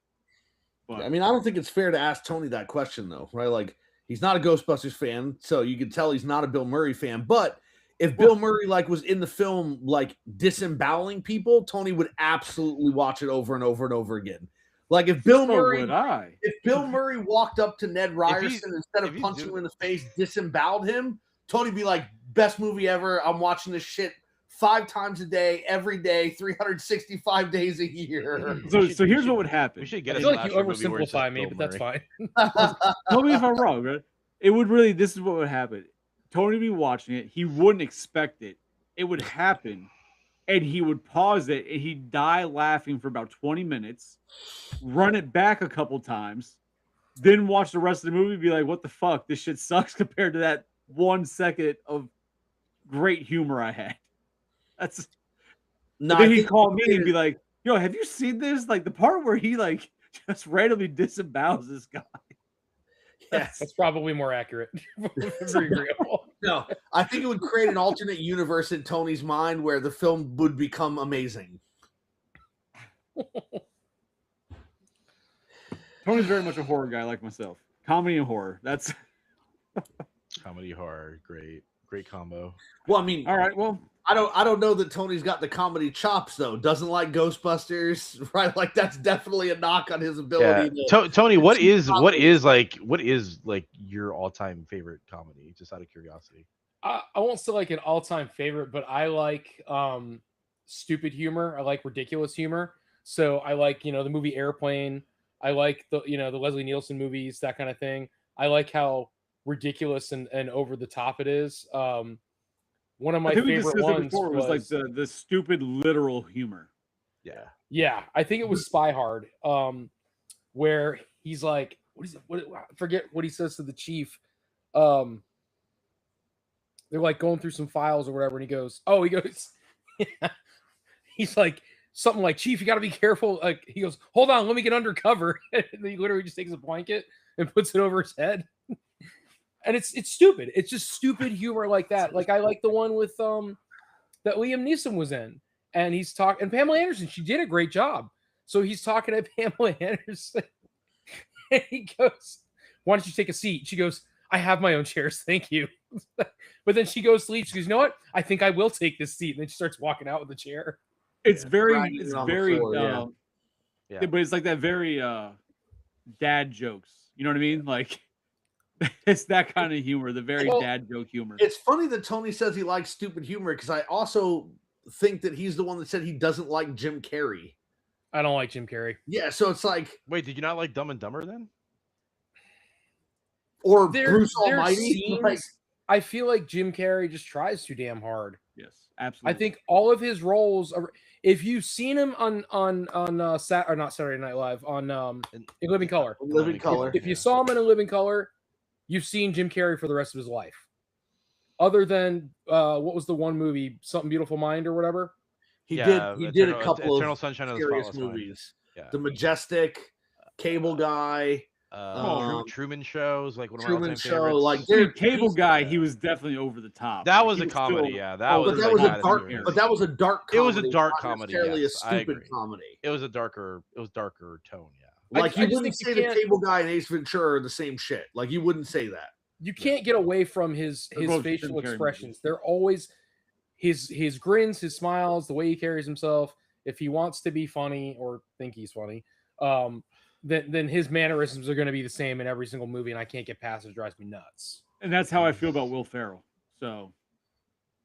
But I mean, I don't think it's fair to ask Tony that question, though, right? Like, he's not a Ghostbusters fan, so you can tell he's not a Bill Murray fan. But if Bill Murray like was in the film, like disemboweling people, Tony would absolutely watch it over and over and over again. Like if Bill Murray, if Bill Murray walked up to Ned Ryerson instead of punching him in the face, disemboweled him, Tony'd be like, "Best movie ever! I'm watching this shit 5 times a day, every day, 365 days a year." So here's what would happen. We should get I a feel like you slasher movie where it's oversimplify just me, Bill but that's Murray. fine. Tell me if I'm wrong, right? It would really. This is what would happen. Tony would be watching it. He wouldn't expect it. It would happen, and he would pause it, and he'd die laughing for about 20 minutes, run it back a couple times, then watch the rest of the movie. And be like, "What the fuck? This shit sucks compared to that 1 second of great humor I had." That's. No, Then he'd call me and be like, "Yo, have you seen this? Like the part where he like just randomly disembowels this guy." Yes. That's probably more accurate. Very agreeable. No, I think it would create an alternate universe in Tony's mind where the film would become amazing. Tony's very much a horror guy like myself. Comedy and horror. That's Comedy horror, great combo. Well, I mean, all right. Well, I don't know that Tony's got the comedy chops though. Doesn't like Ghostbusters, right? Like that's definitely a knock on his ability. Tony, what is like your all-time favorite comedy? Just out of curiosity. I won't say like an all-time favorite, but I like stupid humor. I like ridiculous humor. So I like, the movie Airplane. I like the Leslie Nielsen movies, that kind of thing. I like how ridiculous and over the top it is. One of my favorite ones was like the stupid literal humor. Yeah, I think it was Spy Hard, where he's like, I forget what he says to the chief. They're like going through some files or whatever, and he goes, yeah. He's like something like, "Chief, you got to be careful." Like he goes, "Hold on, let me get undercover." And he literally just takes a blanket and puts it over his head. And it's stupid. It's just stupid humor like that. Like I like the one with that Liam Neeson was in, and he's talking, and Pamela Anderson. She did a great job. So he's talking to Pamela Anderson, and he goes, "Why don't you take a seat?" She goes, "I have my own chairs, thank you." But then she goes to leave. She goes, "You know what? I think I will take this seat." And then she starts walking out with the chair. It's very, yeah. But it's like that very dad jokes. You know what I mean? Like. It's that kind of humor, the very dad joke humor. It's funny that Tony says he likes stupid humor because I also think that he's the one that said he doesn't like Jim Carrey. I don't like Jim Carrey. Yeah, so it's like, wait, did you not like Dumb and Dumber then? Or Bruce Almighty? I feel like Jim Carrey just tries too damn hard. Yes, absolutely. I think all of his roles are. If you've seen him on not Saturday Night Live, on in Living Color. Living Color. If you saw him in A Living Color, you've seen Jim Carrey for the rest of his life. Other than what was the one movie, Something Beautiful Mind or whatever? He did a couple Eternal of Sunshine of the serious Spotless movies. Mind. Yeah. The Majestic, Cable Guy. Truman Show is like one of my Truman all-time Show, favorites. like Dude, there- Cable he's- Guy, he was definitely over the top. That Like, was he a comedy, still- yeah. That oh, was but that like was a kind of dark, serious. but that was a dark. It was a comedy, dark not comedy, necessarily yes, a I stupid agree. comedy. It was darker tone, yeah. Like I you just wouldn't think you say the can't- Cable Guy and Ace Ventura are the same shit. Like you wouldn't say that. You can't get away from his They're both facial Jim Carrey expressions. movies. They're always his grins, his smiles, the way he carries himself. If he wants to be funny or think he's funny, then his mannerisms are going to be the same in every single movie, and I can't get past it. It drives me nuts. And that's how I feel about Will Ferrell. So,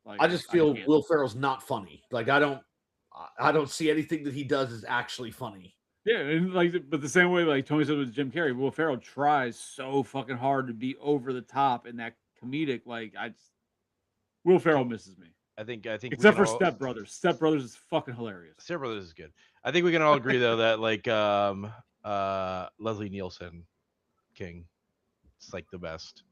like, I just feel can't. Will Ferrell's not funny. Like I don't see anything that he does is actually funny. Yeah, and like, but the same way, like Tony said with Jim Carrey, Will Ferrell tries so fucking hard to be over the top in that comedic. Like, Will Ferrell misses me. I think Except for Step Brothers. Step Brothers is fucking hilarious. Step Brothers is good. I think we can all agree though that like Leslie Nielsen King, it's like the best.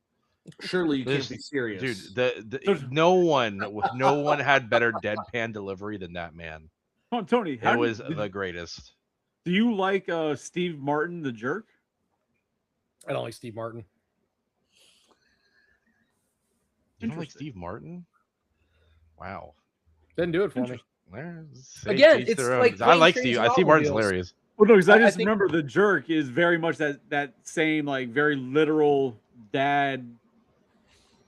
Surely you can't This- be serious, Dude, no one had better deadpan delivery than that man. Oh, Tony, It was the greatest. do you like Steve Martin, the jerk? I don't like Steve Martin. You don't like Interesting. Steve Martin? Wow. Didn't do it for me. Interesting. Again, Each it's their own. like I Planes, like Trains, Steve. and I Steve Martin's Automobiles. hilarious. Well, no, because I I just think- remember the jerk is very much that same like very literal dad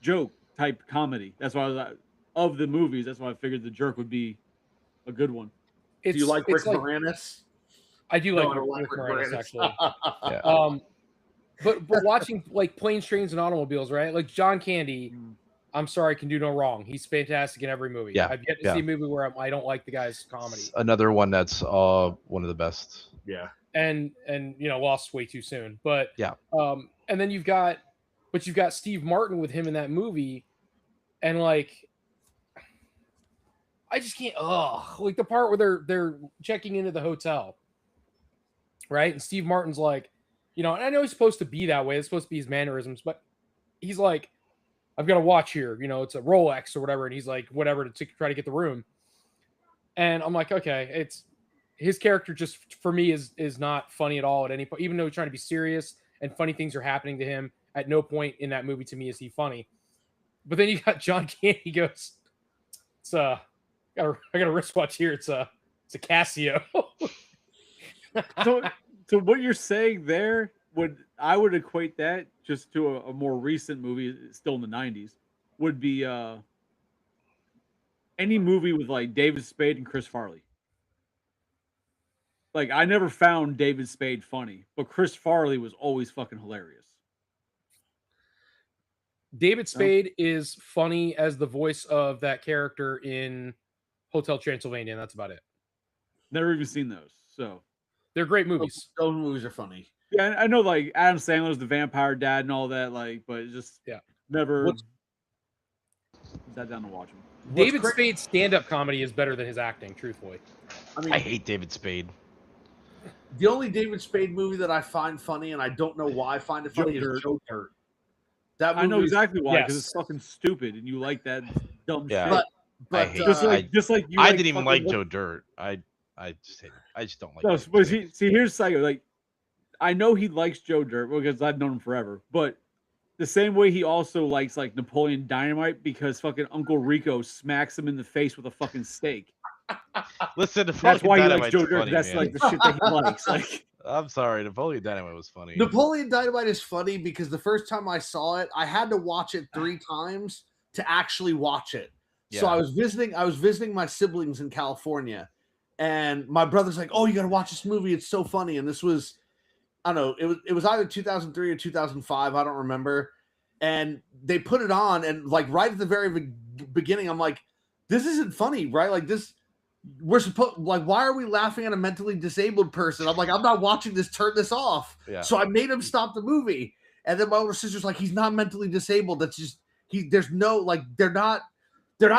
joke type comedy. That's why I was like, of the movies. That's why I figured the jerk would be a good one. do you like Rick it's Moranis? I do No, like I don't Rick Rick Moranis actually. Yeah. But watching like Planes, Trains, and Automobiles, right? Like John Candy, I'm sorry, can do no wrong. He's fantastic in every movie. Yeah, I've yet to see a movie where I don't like the guy's comedy. It's another one that's one of the best. Yeah. And lost way too soon. But Yeah. And then you've got Steve Martin with him in that movie, and like I just can't. Like the part where they're checking into the hotel, right? And Steve Martin's like, and I know he's supposed to be that way. It's supposed to be his mannerisms, but he's like, I've got a watch here. It's a Rolex or whatever, and he's like, whatever to try to get the room. And I'm like, okay, it's his character just for me is not funny at all at any point, even though he's trying to be serious and funny things are happening to him. At no point in that movie to me is he funny. But then you got John Candy, he goes, I got a wristwatch here. It's a Casio. So what you're saying there I would equate that just to a more recent movie, still in the 90s, would be any movie with like David Spade and Chris Farley. Like I never found David Spade funny, but Chris Farley was always fucking hilarious. David Spade is funny as the voice of that character in Hotel Transylvania, and that's about it. Never even seen those. So they're great movies. Those movies are funny. yeah, I know like Adam Sandler's the vampire dad and all that, like, but it just never sat down to watch him. David Spade's stand-up comedy is better than his acting, truthfully. I mean, I hate David Spade. the only David Spade movie that I find funny, and I don't know why I find it funny, is Joe Dirt. That movie I know exactly why, because Yes. it's fucking stupid, and you like that dumb Yeah. shit. But I hate Just like you. I like didn't even fucking like Joe Dirt. I just hate it. I just don't like No, David but Spade. see, here's Psycho. Like, I know he likes Joe Dirt because I've known him forever. But the same way he also likes like Napoleon Dynamite because fucking Uncle Rico smacks him in the face with a fucking steak. Listen, That's Napoleon why he likes Dynamite's Joe Dirt. funny, That's man. like the shit that he likes. Like, I'm sorry, Napoleon Dynamite was funny. Napoleon Dynamite is funny because the first time I saw it, I had to watch it 3 times to actually watch it. So Yeah. I was visiting my siblings in California, and my brother's like, "Oh, you got to watch this movie. It's so funny." And this was, I don't know, it was either 2003 or 2005. I don't remember. And they put it on, and like right at the very beginning, I'm like, "This isn't funny, right? Like this." We're supposed like, why are we laughing at a mentally disabled person? I'm like, I'm not watching this. Turn this off. Yeah. So I made him stop the movie, and then my older sister's like, he's not mentally disabled. That's just there's no like they're not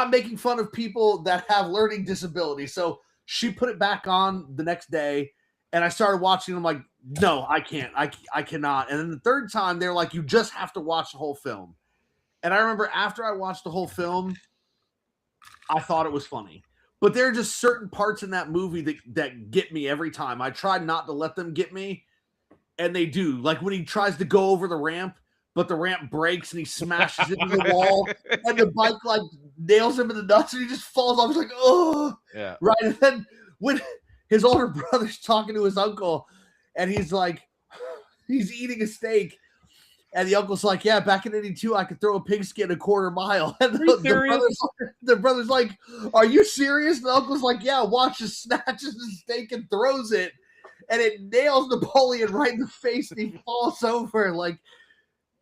making fun of people that have learning disabilities. So she put it back on the next day, and I started watching. I'm like, no, I can't. I cannot. And then the third time, they're like, you just have to watch the whole film. And I remember after I watched the whole film, I thought it was funny. But there are just certain parts in that movie that get me every time. I try not to let them get me. and they do. Like when he tries to go over the ramp, but the ramp breaks and he smashes into the wall, and the bike like nails him in the nuts, and he just falls off. He's like, oh, Yeah. right. And then when his older brother's talking to his uncle, and he's like, he's eating a steak. And the uncle's like, yeah, back in 82, I could throw a pigskin a quarter mile. And the brother's like, are you serious? And the uncle's like, yeah, watch, just snatches the steak and throws it. And it nails Napoleon right in the face and he falls over. Like,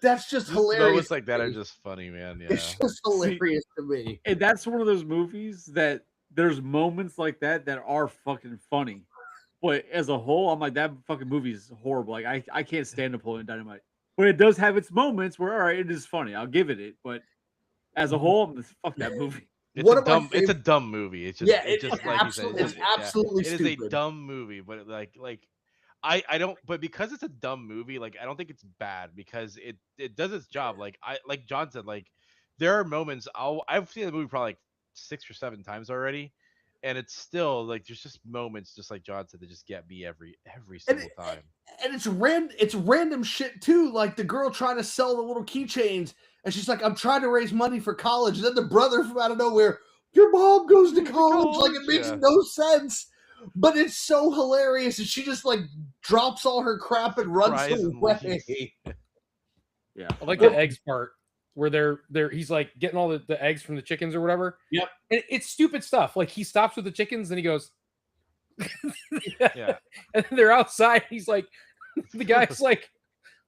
that's just hilarious. Moments like that are just funny, man. Yeah. It's just hilarious to me. And that's one of those movies that there's moments like that are fucking funny. But as a whole, I'm like, that fucking movie is horrible. Like, I can't stand Napoleon Dynamite. But it does have its moments where, all right, it is funny. I'll give it. But as a whole, fuck that movie. It's a dumb movie. It's just, yeah, it's just like absolutely, you said, it's absolutely stupid. It is a dumb movie, but I don't. But because it's a dumb movie, like I don't think it's bad because it does its job. Like John said, like there are moments I've seen the movie probably like 6 or 7 times already. And it's still like there's just moments, just like John said, that just get me every single time. And it's random shit too. Like the girl trying to sell the little keychains, and she's like, "I'm trying to raise money for college." And then the brother from out of nowhere, "Your mom goes to college." Like it makes no sense, but it's so hilarious. And she just like drops all her crap and runs away. Yeah, I like the eggs part. Where he's like getting all the eggs from the chickens or whatever. Yep. And it's stupid stuff. Like he stops with the chickens and he goes, yeah. And they're outside. He's like, the guy's like,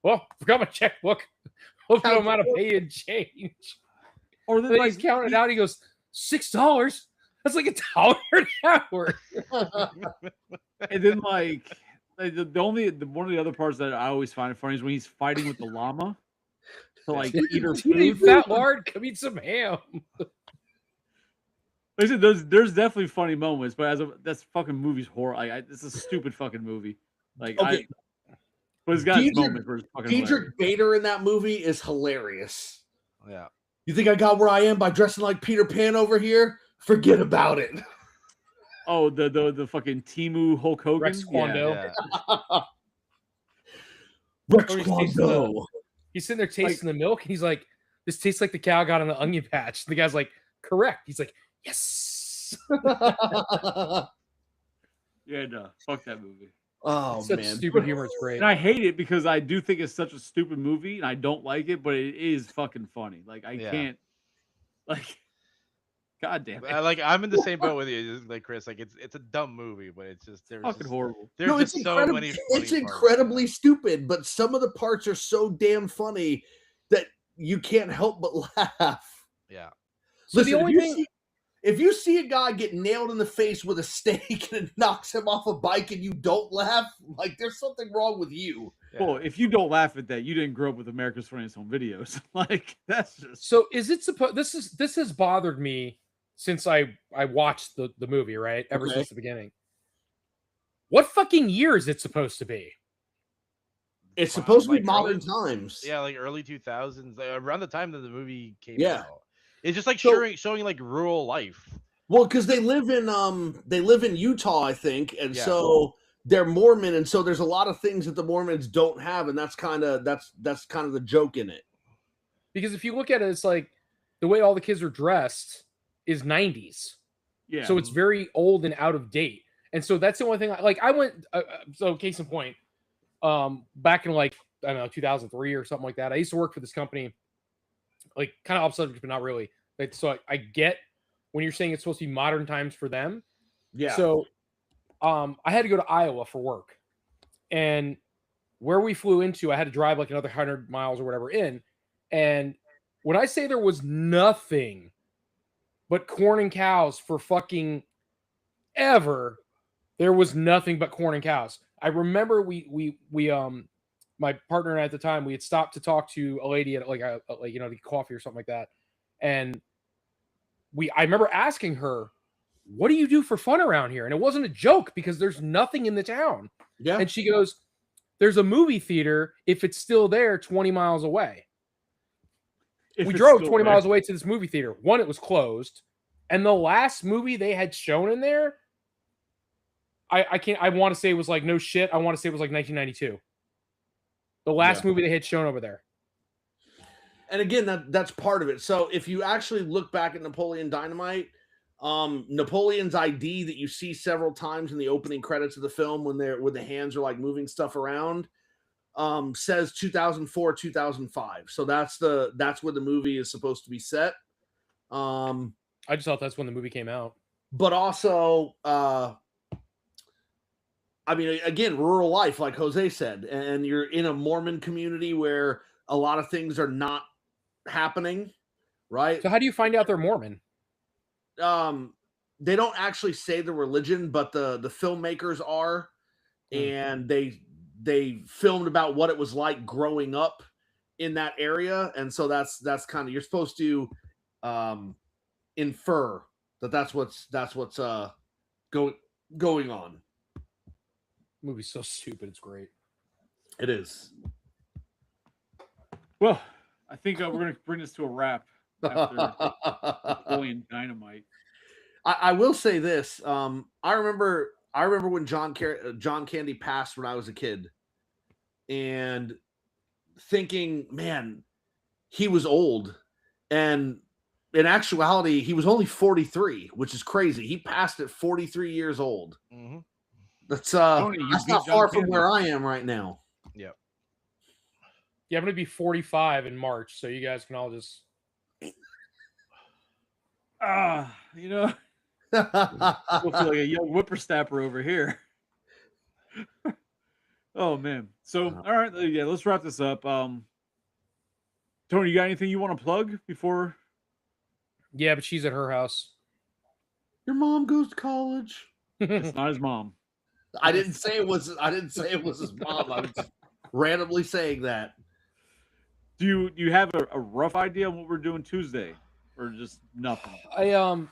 well, forgot my checkbook. Hope I'm out of pay and change. Or then he's counting it out. He goes, $6. That's like $1 an hour. And then like one of the other parts that I always find funny is when he's fighting with the llama. To like eat her food. You fat lard, come eat some ham. Like I said, there's definitely funny moments, but that's fucking movie's horrible. It's a stupid fucking movie. Like okay. But it's got its moments where it's fucking Diedrich Bader in that movie is hilarious. Yeah. You think I got where I am by dressing like Peter Pan over here? Forget about it. Oh, the fucking Timu Hulk Hogan. Rex Kwando. Yeah. Rex Kwando. He's sitting there tasting the milk, and he's like, "This tastes like the cow got on the onion patch." And the guy's like, "Correct." He's like, "Yes." Yeah, no, fuck that movie. Oh such man, stupid humor. It's great. And I hate it because I do think it's such a stupid movie, and I don't like it, but it is fucking funny. Like I can't, like, god damn it. I'm in the same boat with you, like Chris. Like it's a dumb movie, but it's just fucking horrible. There's just so many. It's incredibly stupid, but some of the parts are so damn funny that you can't help but laugh. Yeah. So Listen, the only thing. If you see a guy get nailed in the face with a steak and it knocks him off a bike and you don't laugh, like there's something wrong with you. Yeah. Well, if you don't laugh at that, you didn't grow up with America's Funniest Home Videos. Like that's just. So is it supposed? This has bothered me since I watched the movie, right? Ever since the beginning. What fucking year is it supposed to be? It's supposed to be Like modern times. Yeah, like early 2000s, around the time that the movie came Yeah. out. It's just like showing like rural life. Well, because they live in Utah, I think, and so they're Mormon, and so there's a lot of things that the Mormons don't have, and that's kind of the joke in it. Because if you look at it, it's like the way all the kids are dressed is 90s. Yeah. So it's very old and out of date. And so that's the only thing I went so case in point, back in like I don't know 2003 or something like that. I used to work for this company, like kind of off subject, but not really. Like, so I get when you're saying it's supposed to be modern times for them. Yeah. So I had to go to Iowa for work, and where we flew into, I had to drive like another 100 miles or whatever in. And when I say there was nothing but corn and cows for fucking ever, there was nothing but corn and cows. I remember we my partner and I at the time, we had stopped to talk to a lady at like the coffee or something like that. And I remember asking her, "What do you do for fun around here?" And it wasn't a joke because there's nothing in the town. Yeah. And she goes, "There's a movie theater if it's still there 20 miles away." We drove 20 miles away to this movie theater. One, it was closed. And the last movie they had shown in there, I want to say it was like no shit. I want to say it was like 1992. The last movie they had shown over there. And again, that's part of it. So if you actually look back at Napoleon Dynamite, Napoleon's ID that you see several times in the opening credits of the film when the hands are like moving stuff around, says 2004, 2005. So that's where the movie is supposed to be set. I just thought that's when the movie came out. But also, I mean, again, rural life, like Jose said, and you're in a Mormon community where a lot of things are not happening, right? So how do you find out they're Mormon? They don't actually say the religion, but the filmmakers are, and they filmed about what it was like growing up in that area, and so that's kind of, you're supposed to infer that's what's going on. The movie's so stupid, it's great. It is. Well, I think we're going to bring this to a wrap after Napoleon Dynamite. I will say this. I remember when John Candy passed when I was a kid, and thinking, man, he was old, and in actuality, he was only 43, which is crazy. He passed at 43 years old. Mm-hmm. That's Tony, that's not far from where I am right now. Yep. Yeah, I'm gonna be 45 in March, so you guys can all just You know, I feel like a young whippersnapper over here. Oh man. So all right, yeah, let's wrap this up. Tony, you got anything you want to plug before? Yeah, but she's at her house. Your mom goes to college. It's not his mom. I didn't say it was his mom. I was just randomly saying that. Do you have a rough idea on what we're doing Tuesday, or just nothing? I'm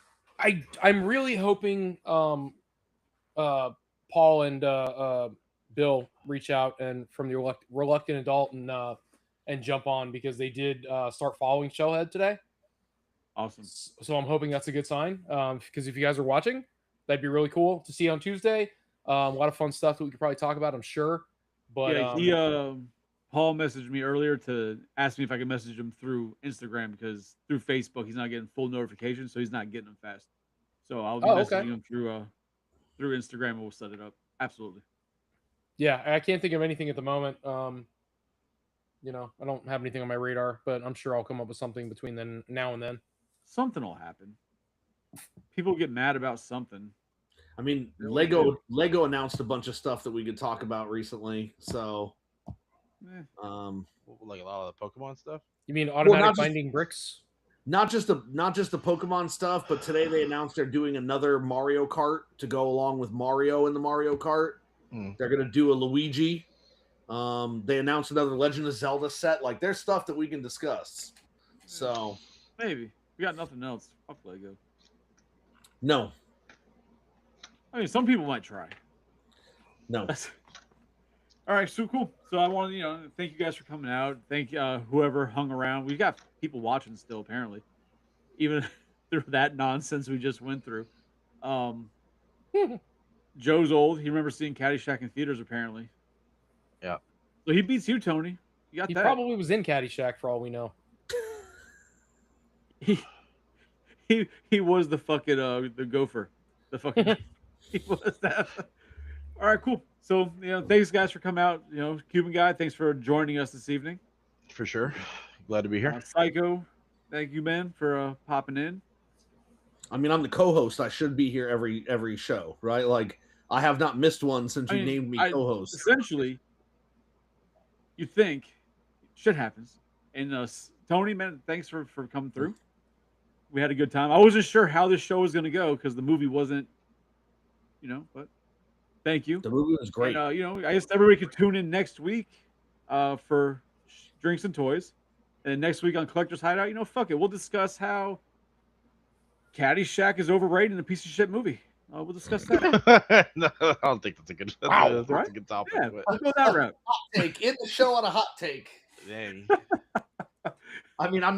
really hoping Paul and Bill reach out and from the reluctant adult and jump on, because they did start following Shellhead today. Awesome. So I'm hoping that's a good sign. Because if you guys are watching, that'd be really cool to see on Tuesday. A lot of fun stuff that we could probably talk about, I'm sure. But yeah, Paul messaged me earlier to ask me if I could message him through Instagram, because through Facebook he's not getting full notifications, so he's not getting them fast. So I'll be messaging him through Instagram, and we'll set it up. Absolutely. Yeah, I can't think of anything at the moment. I don't have anything on my radar, but I'm sure I'll come up with something between now and then. Something will happen. People get mad about something. I mean, Lego announced a bunch of stuff that we could talk about recently. So, like a lot of the Pokemon stuff. You mean automatic binding bricks? Not just the Pokemon stuff, but today they announced they're doing another Mario Kart to go along with Mario in the Mario Kart. They're gonna do a Luigi. They announced another Legend of Zelda set. Like, there's stuff that we can discuss. So maybe we got nothing else. Fuck Lego. No. I mean, some people might try. No. All right, so cool. So I want to, thank you guys for coming out. Thank whoever hung around. We've got people watching still, apparently, even through that nonsense we just went through. Joe's old. He remembers seeing Caddyshack in theaters, apparently. Yeah. So he beats you, Tony. You got he that. Probably was in Caddyshack for all we know. He was the fucking the gopher. The fucking he was that. All right, cool. So thanks guys for coming out. Cuban guy, thanks for joining us this evening. For sure. Glad to be here. Psycho, thank you, man, for popping in. I mean, I'm the co-host. I should be here every show, right? Like, I have not missed one since you named me co-host. Essentially, you think shit happens. And Tony, man, thanks for coming through. We had a good time. I wasn't sure how this show was going to go because the movie wasn't, but thank you. The movie was great. And, I guess everybody could tune in next week for Drinks and Toys. And next week on Collector's Hideout, fuck it. We'll discuss how Caddyshack is overrated and a piece of shit movie. We'll discuss that. No, I don't think that's a good. Wow, that's a good topic. Yeah, but... let's go that route. Hot take. End the show on a hot take. Dang. I mean, I'm not.